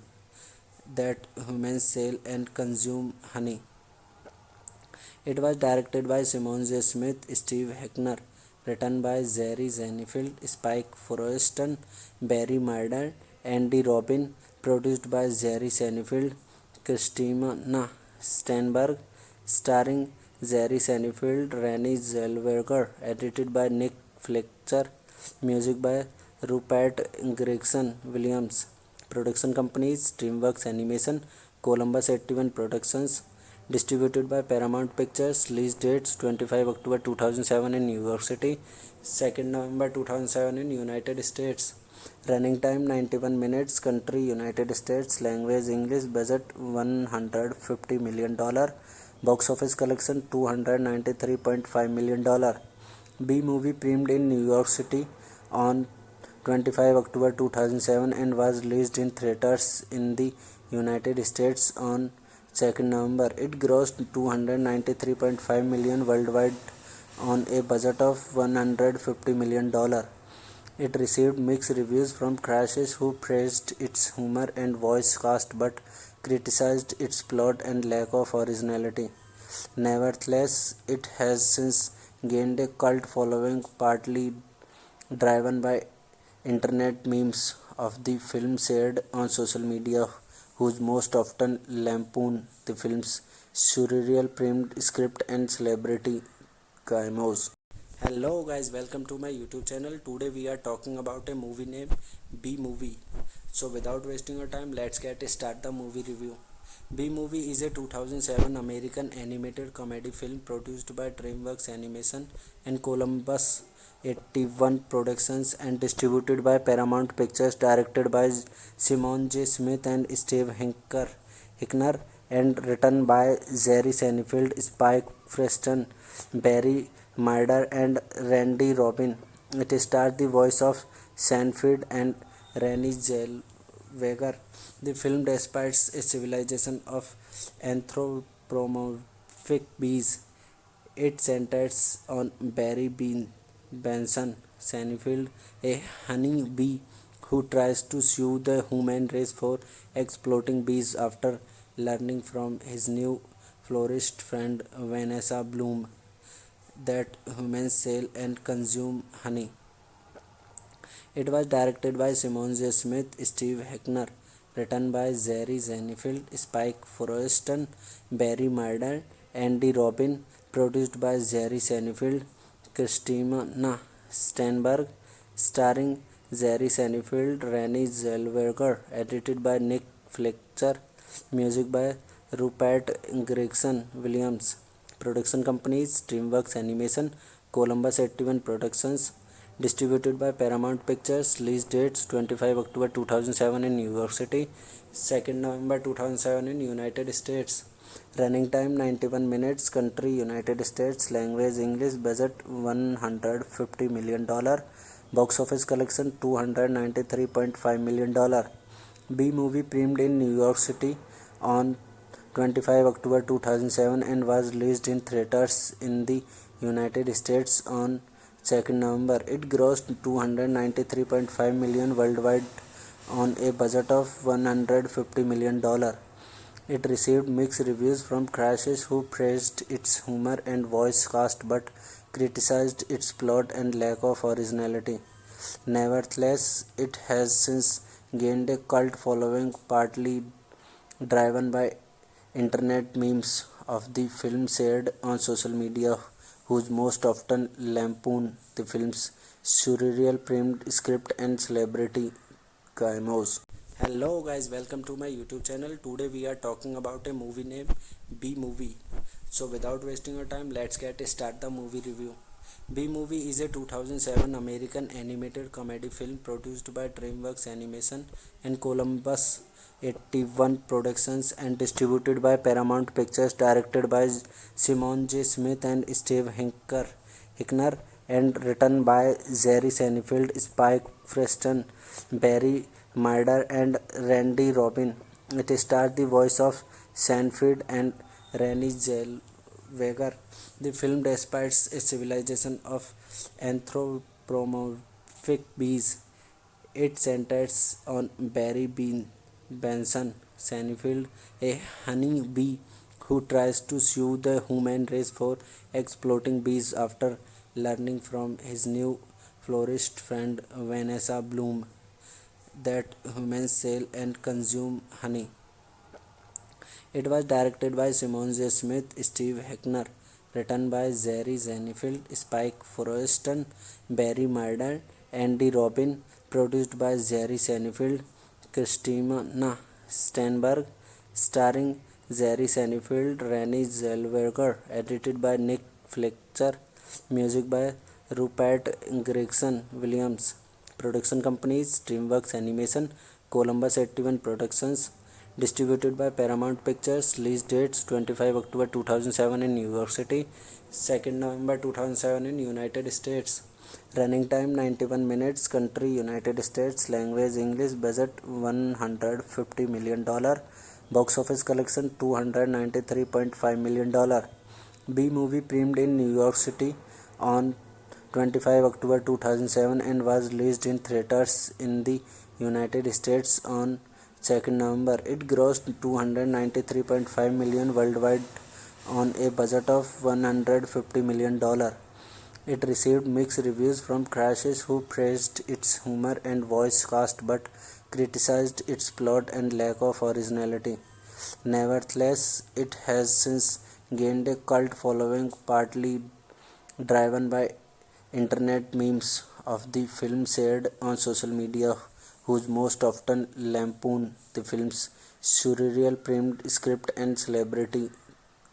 that humans sell and consume honey. It was directed by Simon J. Smith, Steve Heckner, written by Jerry Seinfeld, Spike Forreston, Barry Murder, Andy Robin, produced by Jerry Seinfeld, Christina Steinberg, starring Jerry Seinfeld, Renée Zellweger, edited by Nick Fletcher, music by Rupert Gregson Williams. Production companies DreamWorks Animation, Columbus 81 Productions, distributed by Paramount Pictures. Release dates 25 October 2007 in New York City, 2nd November 2007 in United States. Running time 91 minutes. Country United States. Language English. Budget $150 million. Box office collection $293.5 million. B movie premiered in New York City on 25 October 2007 and was released in theaters in the United States on 2nd November. It grossed $293.5 million worldwide on a budget of $150 million. It received mixed reviews from critics who praised its humor and voice cast but criticized its plot and lack of originality. Nevertheless, it has since gained a cult following, partly driven by internet memes of the film shared on social media, whose most often lampoon the film's surreal primed script and celebrity cameos. Hello guys, welcome to my YouTube channel. Today we are talking about a movie named B Movie. So without wasting your time, let's start the movie review. B Movie is a 2007 American animated comedy film produced by DreamWorks Animation and Columbus 81 Productions and distributed by Paramount Pictures, directed by Simon J. Smith and Steve Heckner, and written by Jerry Seinfeld, Spike Preston, Barry Murder, and Randy Robin. It stars the voice of Seinfeld and Renée Zellweger. The film despises a civilization of anthropomorphic bees. It centers on Barry Benson Seinfeld, a honey bee who tries to sue the human race for exploiting bees after learning from his new florist friend Vanessa Bloom that humans sell and consume honey. It was directed by Simon J. Smith, Steve Heckner, written by Jerry Seinfeld, Spike Forreston, Barry Murder, Andy Robin, produced by Jerry Seinfeld, Christina Steinberg, starring Jerry Seinfeld, Renée Zellweger, edited by Nick Fletcher, music by Rupert Gregson Williams. Production companies DreamWorks Animation, Columbus 81 Productions, distributed by Paramount Pictures. Release dates 25 October 2007 in New York City, 2nd November 2007 in United States. Running time 91 minutes. Country United States. Language English. Budget $150 million. Box office collection $293.5 million. B movie premiered in New York City on 25 October 2007 and was released in theaters in the United States on 2nd November. It grossed $293.5 million worldwide on a budget of $150 million. It received mixed reviews from critics who praised its humor and voice cast but criticized its plot and lack of originality. Nevertheless, it has since gained a cult following, partly driven by internet memes of the film shared on social media, whose most often lampoon the film's surreal primed script and celebrity cameos. Hello guys, welcome to my YouTube channel. Today we are talking about a movie named B Movie. So without wasting your time, let's start the movie review. B Movie is a 2007 American animated comedy film produced by DreamWorks Animation and Columbus 81 Productions and distributed by Paramount Pictures, directed by Simon J. Smith and Steve Heckner, and written by Jerry Seinfeld, Spike Preston, Barry Murder, and Randy Robin. It stars the voice of Seinfeld and Renée Zellweger. The film despises a civilization of anthropomorphic Bees. It centers on Barry Benson Seinfeld, a honey bee who tries to sue the human race for exploiting bees after learning from his new florist friend Vanessa Bloom that humans sell and consume honey. It was directed by Simon J. Smith, Steve Heckner, written by Jerry Seinfeld, Spike Forreston, Barry Murder, Andy Robin, produced by Jerry Seinfeld, Christina Steinberg, starring Jerry Seinfeld, Renee Zellweger, edited by Nick Fletcher, music by Rupert Gregson Williams. Production companies DreamWorks Animation, Columbus 81 Productions, distributed by Paramount Pictures. Release dates 25 October 2007 in New York City, 2nd November 2007 in United States. Running time 91 minutes. Country United States. Language English. Budget $150 million. Box office collection $293.5 million. B movie premiered in New York City on 25 October 2007 and was released in theaters in the United States on 2nd November. It grossed $293.5 million worldwide on a budget of $150 million. It received mixed reviews from critics who praised its humor and voice cast but criticized its plot and lack of originality. Nevertheless, it has since gained a cult following, partly driven by internet memes of the film shared on social media, whose most often lampoon the film's surreal framed script and celebrity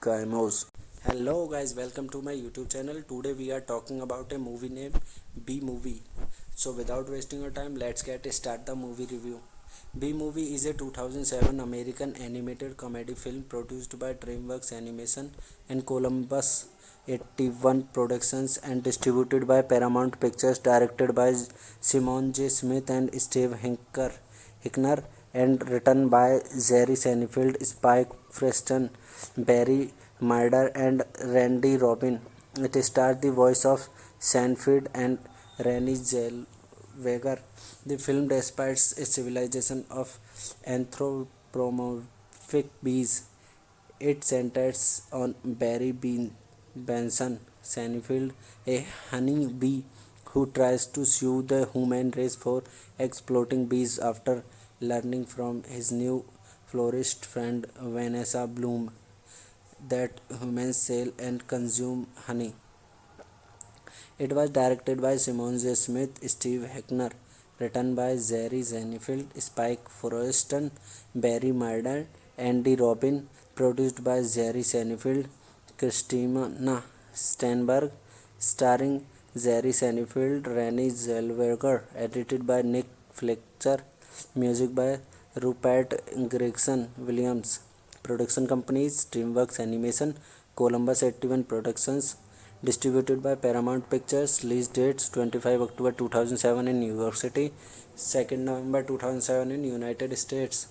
cameos. Hello guys, welcome to my YouTube channel. Today we are talking about a movie named B Movie. So without wasting your time, let's start the movie review. B Movie is a 2007 American animated comedy film produced by DreamWorks Animation and Columbus 81 Productions and distributed by Paramount Pictures, directed by Simon J. Smith and Steve Heckner, and written by Jerry Seinfeld, Spike Preston, Barry Murder, and Randy Robin. It stars the voice of Seinfeld and Renee Zellweger. The film despises a civilization of anthropomorphic bees. It centers on Barry Benson Seinfeld, a honey bee who tries to sue the human race for exploiting bees after learning from his new florist friend Vanessa Bloom that humans sell and consume honey. It was directed by Simon J. Smith, Steve Heckner, written by Jerry Seinfeld, Spike Forreston, Barry Murder, Andy Robin, produced by Jerry Seinfeld, Christina Steinberg, starring Jerry Seinfeld, Renee Zellweger, edited by Nick Fletcher, music by Rupert Gregson Williams. Production companies DreamWorks Animation, Columbus 81 Productions, distributed by Paramount Pictures. Release dates 25 October 2007 in New York City, 2nd November 2007 in United States.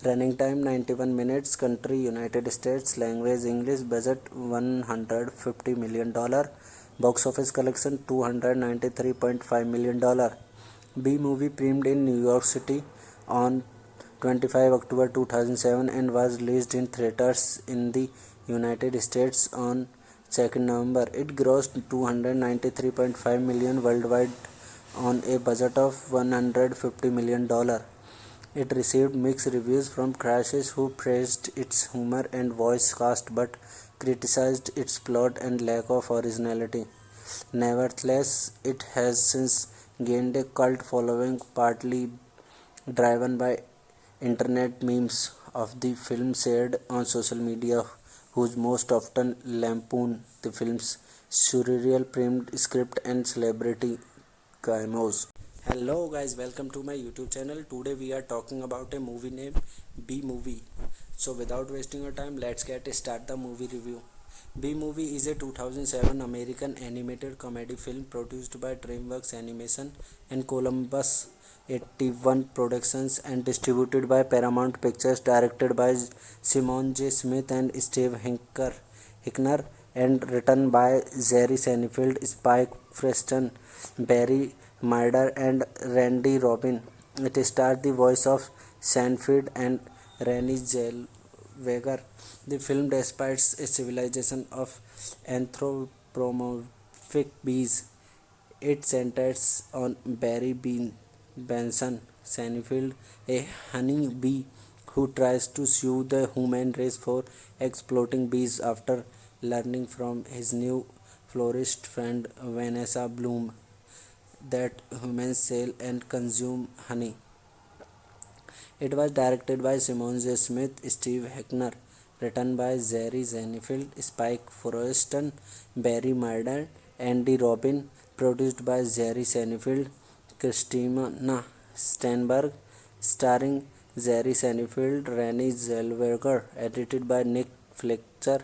Running time 91 minutes. Country United States. Language English. Budget $150 million. Box office collection $293.5 million. B movie premiered in New York City on 25 October 2007 and was released in theaters in the United States on 2nd November. It grossed $293.5 million worldwide on a budget of $150 million. It received mixed reviews from critics who praised its humor and voice cast but criticized its plot and lack of originality. Nevertheless, it has since gained a cult following, partly driven by internet memes of the film shared on social media, whose most often lampoon the film's surreal framed script and celebrity cameos. Hello guys, welcome to my YouTube channel. Today we are talking about a movie named B Movie. So without wasting your time, let's start the movie review. B Movie is a 2007 American animated comedy film produced by DreamWorks Animation and Columbus 81 Productions and distributed by Paramount Pictures, directed by Simon J. Smith and Steve Heckner, and written by Jerry Seinfeld, Spike Preston, Barry Murder and Randy Robin. It starred the voice of Seinfeld and Renée Zellweger. The film despises a civilization of anthropomorphic bees. It centers on Barry Benson Seinfeld, a honey bee who tries to sue the human race for exploiting bees after learning from his new florist friend Vanessa Bloom that humans sell and consume honey. It was directed by Simon J. Smith, Steve Heckner, written by Jerry Seinfeld, Spike Forreston, Barry Murder, Andy Robin, produced by Jerry Seinfeld, Christina Steinberg, starring Jerry Seinfeld, Renée Zellweger, edited by Nick Fletcher,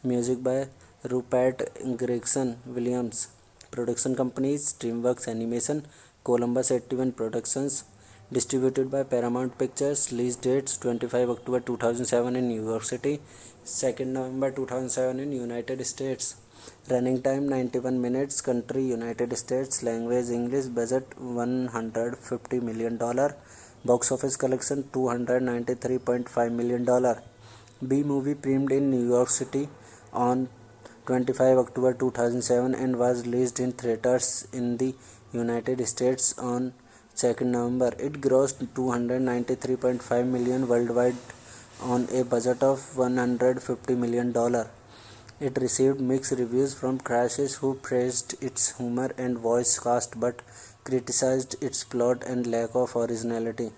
music by Rupert Gregson Williams. Production companies DreamWorks Animation, Columbus 81 Productions, distributed by Paramount Pictures. Release dates 25 October 2007 in New York City, 2nd November 2007 in United States. Running time 91 minutes. Country United States. Language English. Budget $150 million. Box office collection $293.5 million. B movie premiered in New York City on 25 October 2007 and was released in theaters in the United States on 2nd November. It grossed $293.5 million worldwide on a budget of $150 million. It received mixed reviews from critics who praised its humor and voice cast but criticized its plot and lack of originality.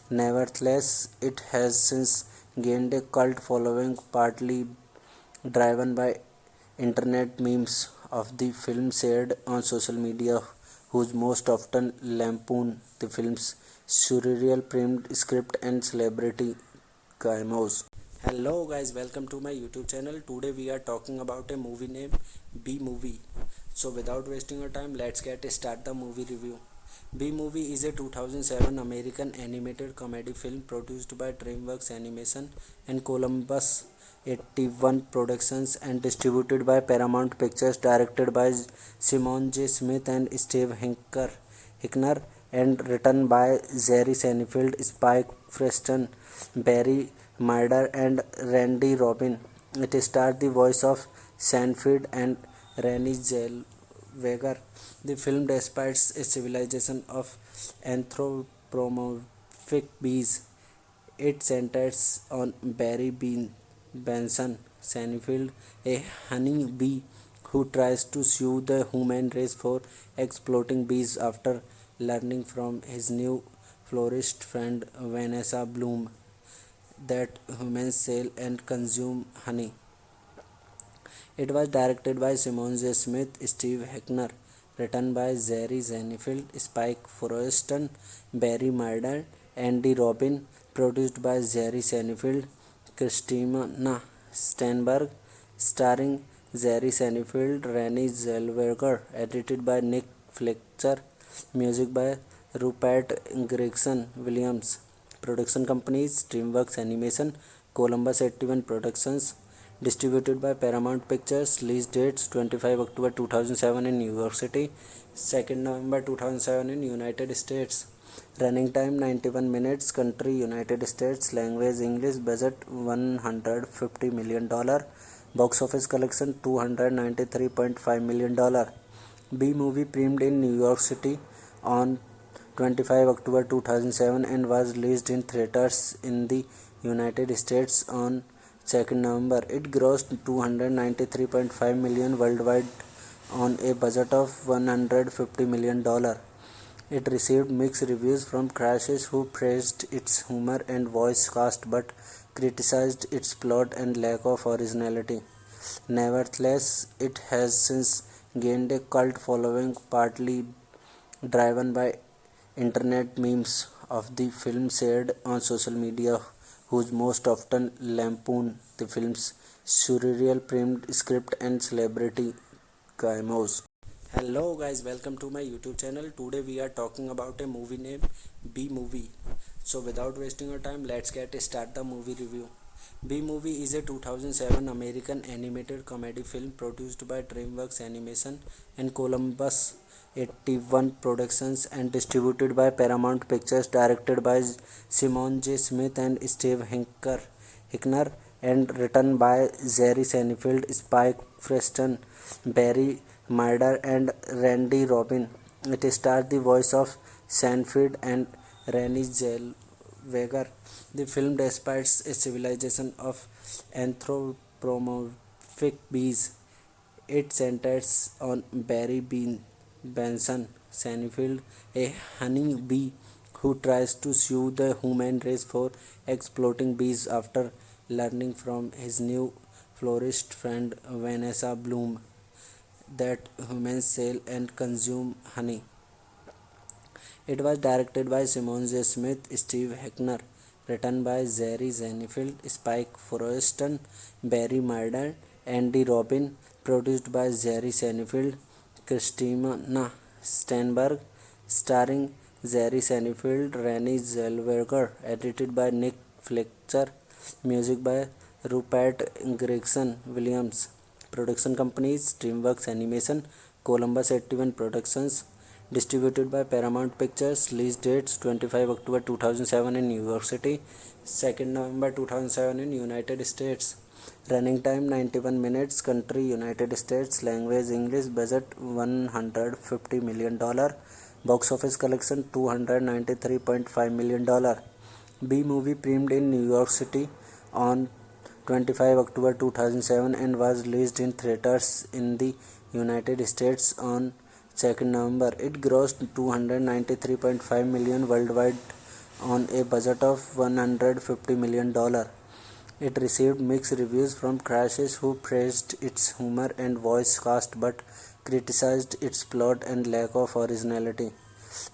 Nevertheless, it has since gained a cult following, partly driven by internet memes of the film shared on social media, whose most often lampoon the film's surreal primed script and celebrity cameos. Hello guys, welcome to my YouTube channel. Today we are talking about a movie named B Movie. So without wasting your time, let's start the movie review. B Movie is a 2007 American animated comedy film produced by DreamWorks Animation and Columbus 81 Productions and distributed by Paramount Pictures, directed by Simon J. Smith and Steve Heckner, and written by Jerry Seinfeld, Spike Preston, Barry Murder, and Randy Robin. It starred the voice of Seinfeld and Renée Zellweger. The film despises a civilization of anthropomorphic bees. It centers on Barry Benson Seinfeld, a honey bee who tries to sue the human race for exploiting bees after learning from his new florist friend Vanessa Bloom that humans sell and consume honey. It was directed by Simon J. Smith, Steve Heckner, written by Jerry Seinfeld, Spike Forreston, Barry Murder, Andy Robin, produced by Jerry Seinfeld, Christina Steinberg, starring Jerry Seinfeld, Renée Zellweger, edited by Nick Fletcher, music by Rupert Gregson Williams. Production companies DreamWorks Animation, Columbus 81 Productions, distributed by Paramount Pictures. Release dates 25 October 2007 in New York City, 2nd November 2007 in United States. Running time 91 minutes. Country United States. Language English. Budget $150 million. Box office collection $293.5 million. B movie premiered in New York City on 25 October 2007 and was released in theaters in the United States on 2nd November. It grossed $293.5 million worldwide on a budget of $150 million. It received mixed reviews from critics who praised its humor and voice cast but criticized its plot and lack of originality. Nevertheless, it has since gained a cult following, partly driven by internet memes of the film shared on social media, whose most often lampoon the film's surreal primed script and celebrity cameos. Hello guys, welcome to my YouTube channel. Today we are talking about a movie named B Movie. So without wasting your time, let's start the movie review. B-Movie is a 2007 American animated comedy film produced by DreamWorks Animation and Columbus 81 Productions and distributed by Paramount Pictures, directed by Simon J. Smith and Steve Hickner, and written by Jerry Seinfeld, Spike Preston, Barry Murder, and Randy Robin. It stars the voice of Seinfeld and Renée Zellweger. The film depicts a civilization of anthropomorphic bees. It centers on Barry Benson Seinfeld, a honey bee who tries to sue the human race for exploiting bees after learning from his new florist friend Vanessa Bloom that humans sell and consume honey. It was directed by Simon J. Smith, Steve Heckner, written by Jerry Seinfeld, Spike Forreston, Barry Murder, Andy Robin, produced by Jerry Seinfeld, Christina Steinberg, starring Jerry Seinfeld, Renée Zellweger, edited by Nick Fletcher, music by Rupert Gregson Williams. Production companies DreamWorks Animation, Columbus 81 Productions, distributed by Paramount Pictures. Release dates 25 October 2007 in New York City, 2nd November 2007 in United States. Running time 91 minutes. Country United States. Language English. Budget $150 million. Box office collection $293.5 million. B-Movie premiered in New York City on 25 October 2007 and was released in theaters in the United States on 2nd November. It grossed $293.5 million worldwide on a budget of $150 million. It received mixed reviews from critics who praised its humor and voice cast but criticized its plot and lack of originality.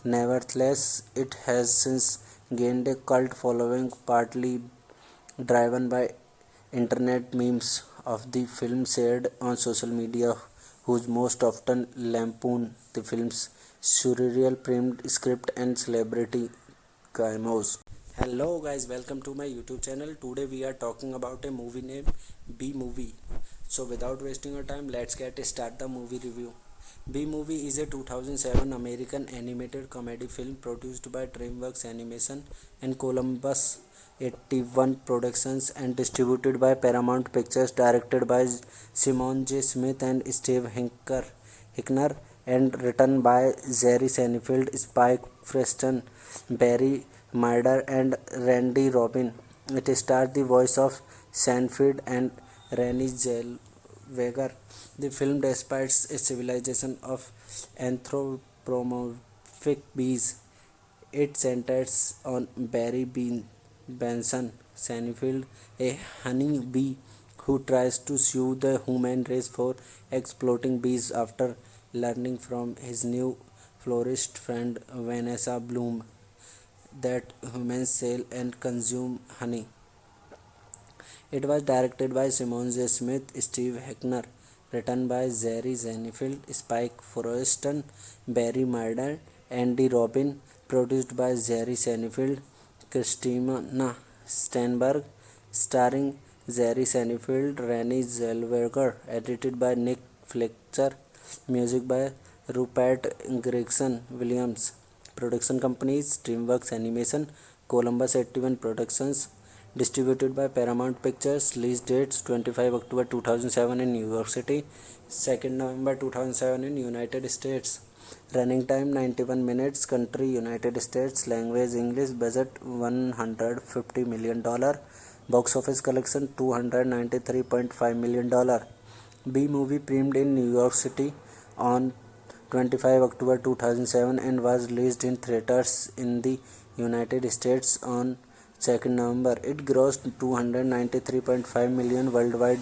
Nevertheless, it has since gained a cult following, partly driven by internet memes of the film shared on social media, whose most often lampoon the film's surreal primed script and celebrity cameos. Hello guys, welcome to my YouTube channel. Today we are talking about a movie named B-Movie. So without wasting your time, let's start the movie review. B-Movie is a 2007 American animated comedy film produced by DreamWorks Animation and Columbus 81 Productions and distributed by Paramount Pictures, directed by Simon J. Smith and Steve Hickner, and written by Jerry Seinfeld, Spike Preston, Barry Murder, and Randy Robin. It stars the voice of Seinfeld and Renée Zellweger. The film depicts a civilization of anthropomorphic bees. It centers on Barry Benson Seinfeld, a honey bee who tries to sue the human race for exploiting bees after learning from his new florist friend Vanessa Bloom that humans sell and consume honey. It was directed by Simon J. Smith, Steve Heckner, written by Jerry Seinfeld, Spike Forreston, Barry Murder, Andy Robin, produced by Jerry Seinfeld, Christina Steinberg, starring Jerry Seinfeld, Renée Zellweger, edited by Nick Fletcher, music by Rupert Gregson Williams. Production companies DreamWorks Animation, Columbus 81 Productions, distributed by Paramount Pictures. Release dates 25 October 2007 in New York City, 2nd November 2007 in United States. Running time 91 minutes. Country United States. Language English. Budget $150 million. Box office collection $293.5 million. B-Movie premiered in New York City on 25 October 2007 and was released in theaters in the United States on 2nd November. It grossed $293.5 million worldwide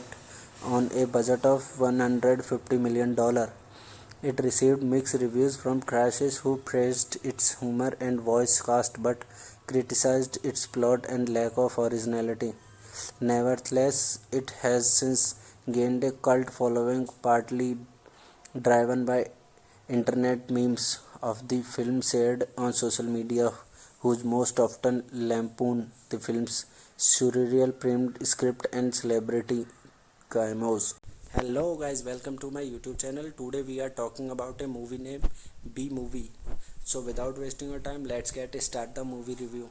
on a budget of $150 million. It received mixed reviews from critics who praised its humor and voice cast but criticized its plot and lack of originality. Nevertheless, it has since gained a cult following, partly driven by internet memes of the film shared on social media, whose most often lampoon the film's surreal primed script and celebrity cameos. Hello guys, welcome to my YouTube channel. Today we are talking about a movie named B Movie. So without wasting your time, let's start the movie review.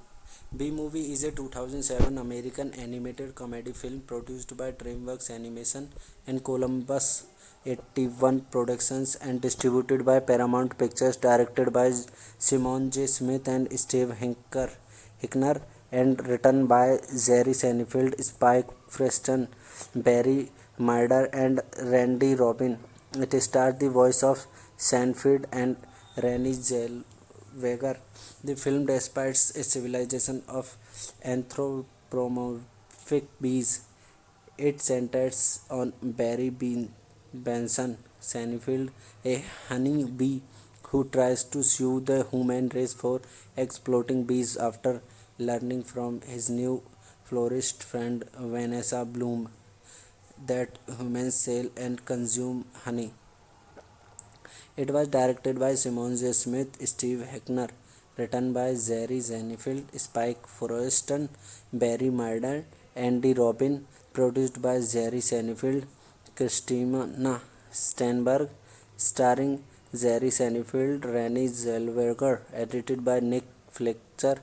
B Movie is a 2007 American animated comedy film produced by DreamWorks Animation and Columbus 81 Productions and distributed by Paramount Pictures, directed by Simon J. Smith and Steve Hickner, and written by Jerry Seinfeld, Spike Preston, Barry Murder, and Randy Robin. It stars the voice of Seinfeld and Renée Zellweger. The film despises a civilization of anthropomorphic bees. It centers on Barry Benson Seinfeld, a honey bee who tries to sue the human race for exploiting bees after learning from his new florist friend Vanessa Bloom that humans sell and consume honey. It was directed by Simon J. Smith, Steve Heckner, written by Jerry Seinfeld, Spike Forreston, Barry Murder, Andy Robin, produced by Jerry Seinfeld, Christina Steinberg, starring Jerry Seinfeld, Renée Zellweger, edited by Nick Fletcher,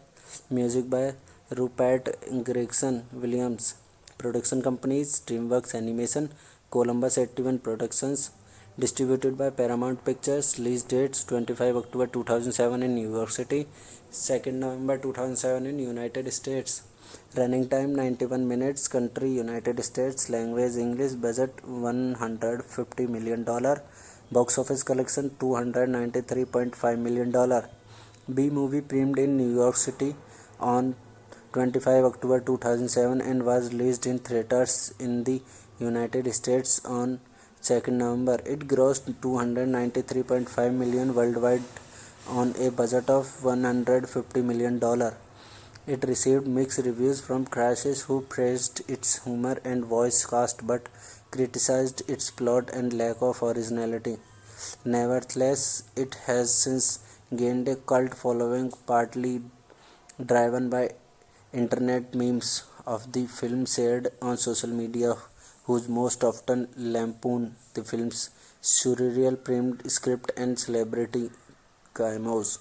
music by Rupert Gregson Williams. Production companies DreamWorks Animation, Columbus 81 Productions, distributed by Paramount Pictures. Release dates 25 October 2007 in New York City, 2nd November 2007 in United States. Running time 91 minutes. Country United States. Language English. Budget $150 million. Box office collection $293.5 million. B Movie premiered in New York City on 25 October 2007 and was released in theaters in the United States on 2nd November. It grossed $293.5 million worldwide on a budget of $150 million. It received mixed reviews from critics who praised its humor and voice cast but criticized its plot and lack of originality. Nevertheless, it has since gained a cult following, partly driven by internet memes of the film shared on social media, whose most often lampoon the film's surreal primed script and celebrity cameos.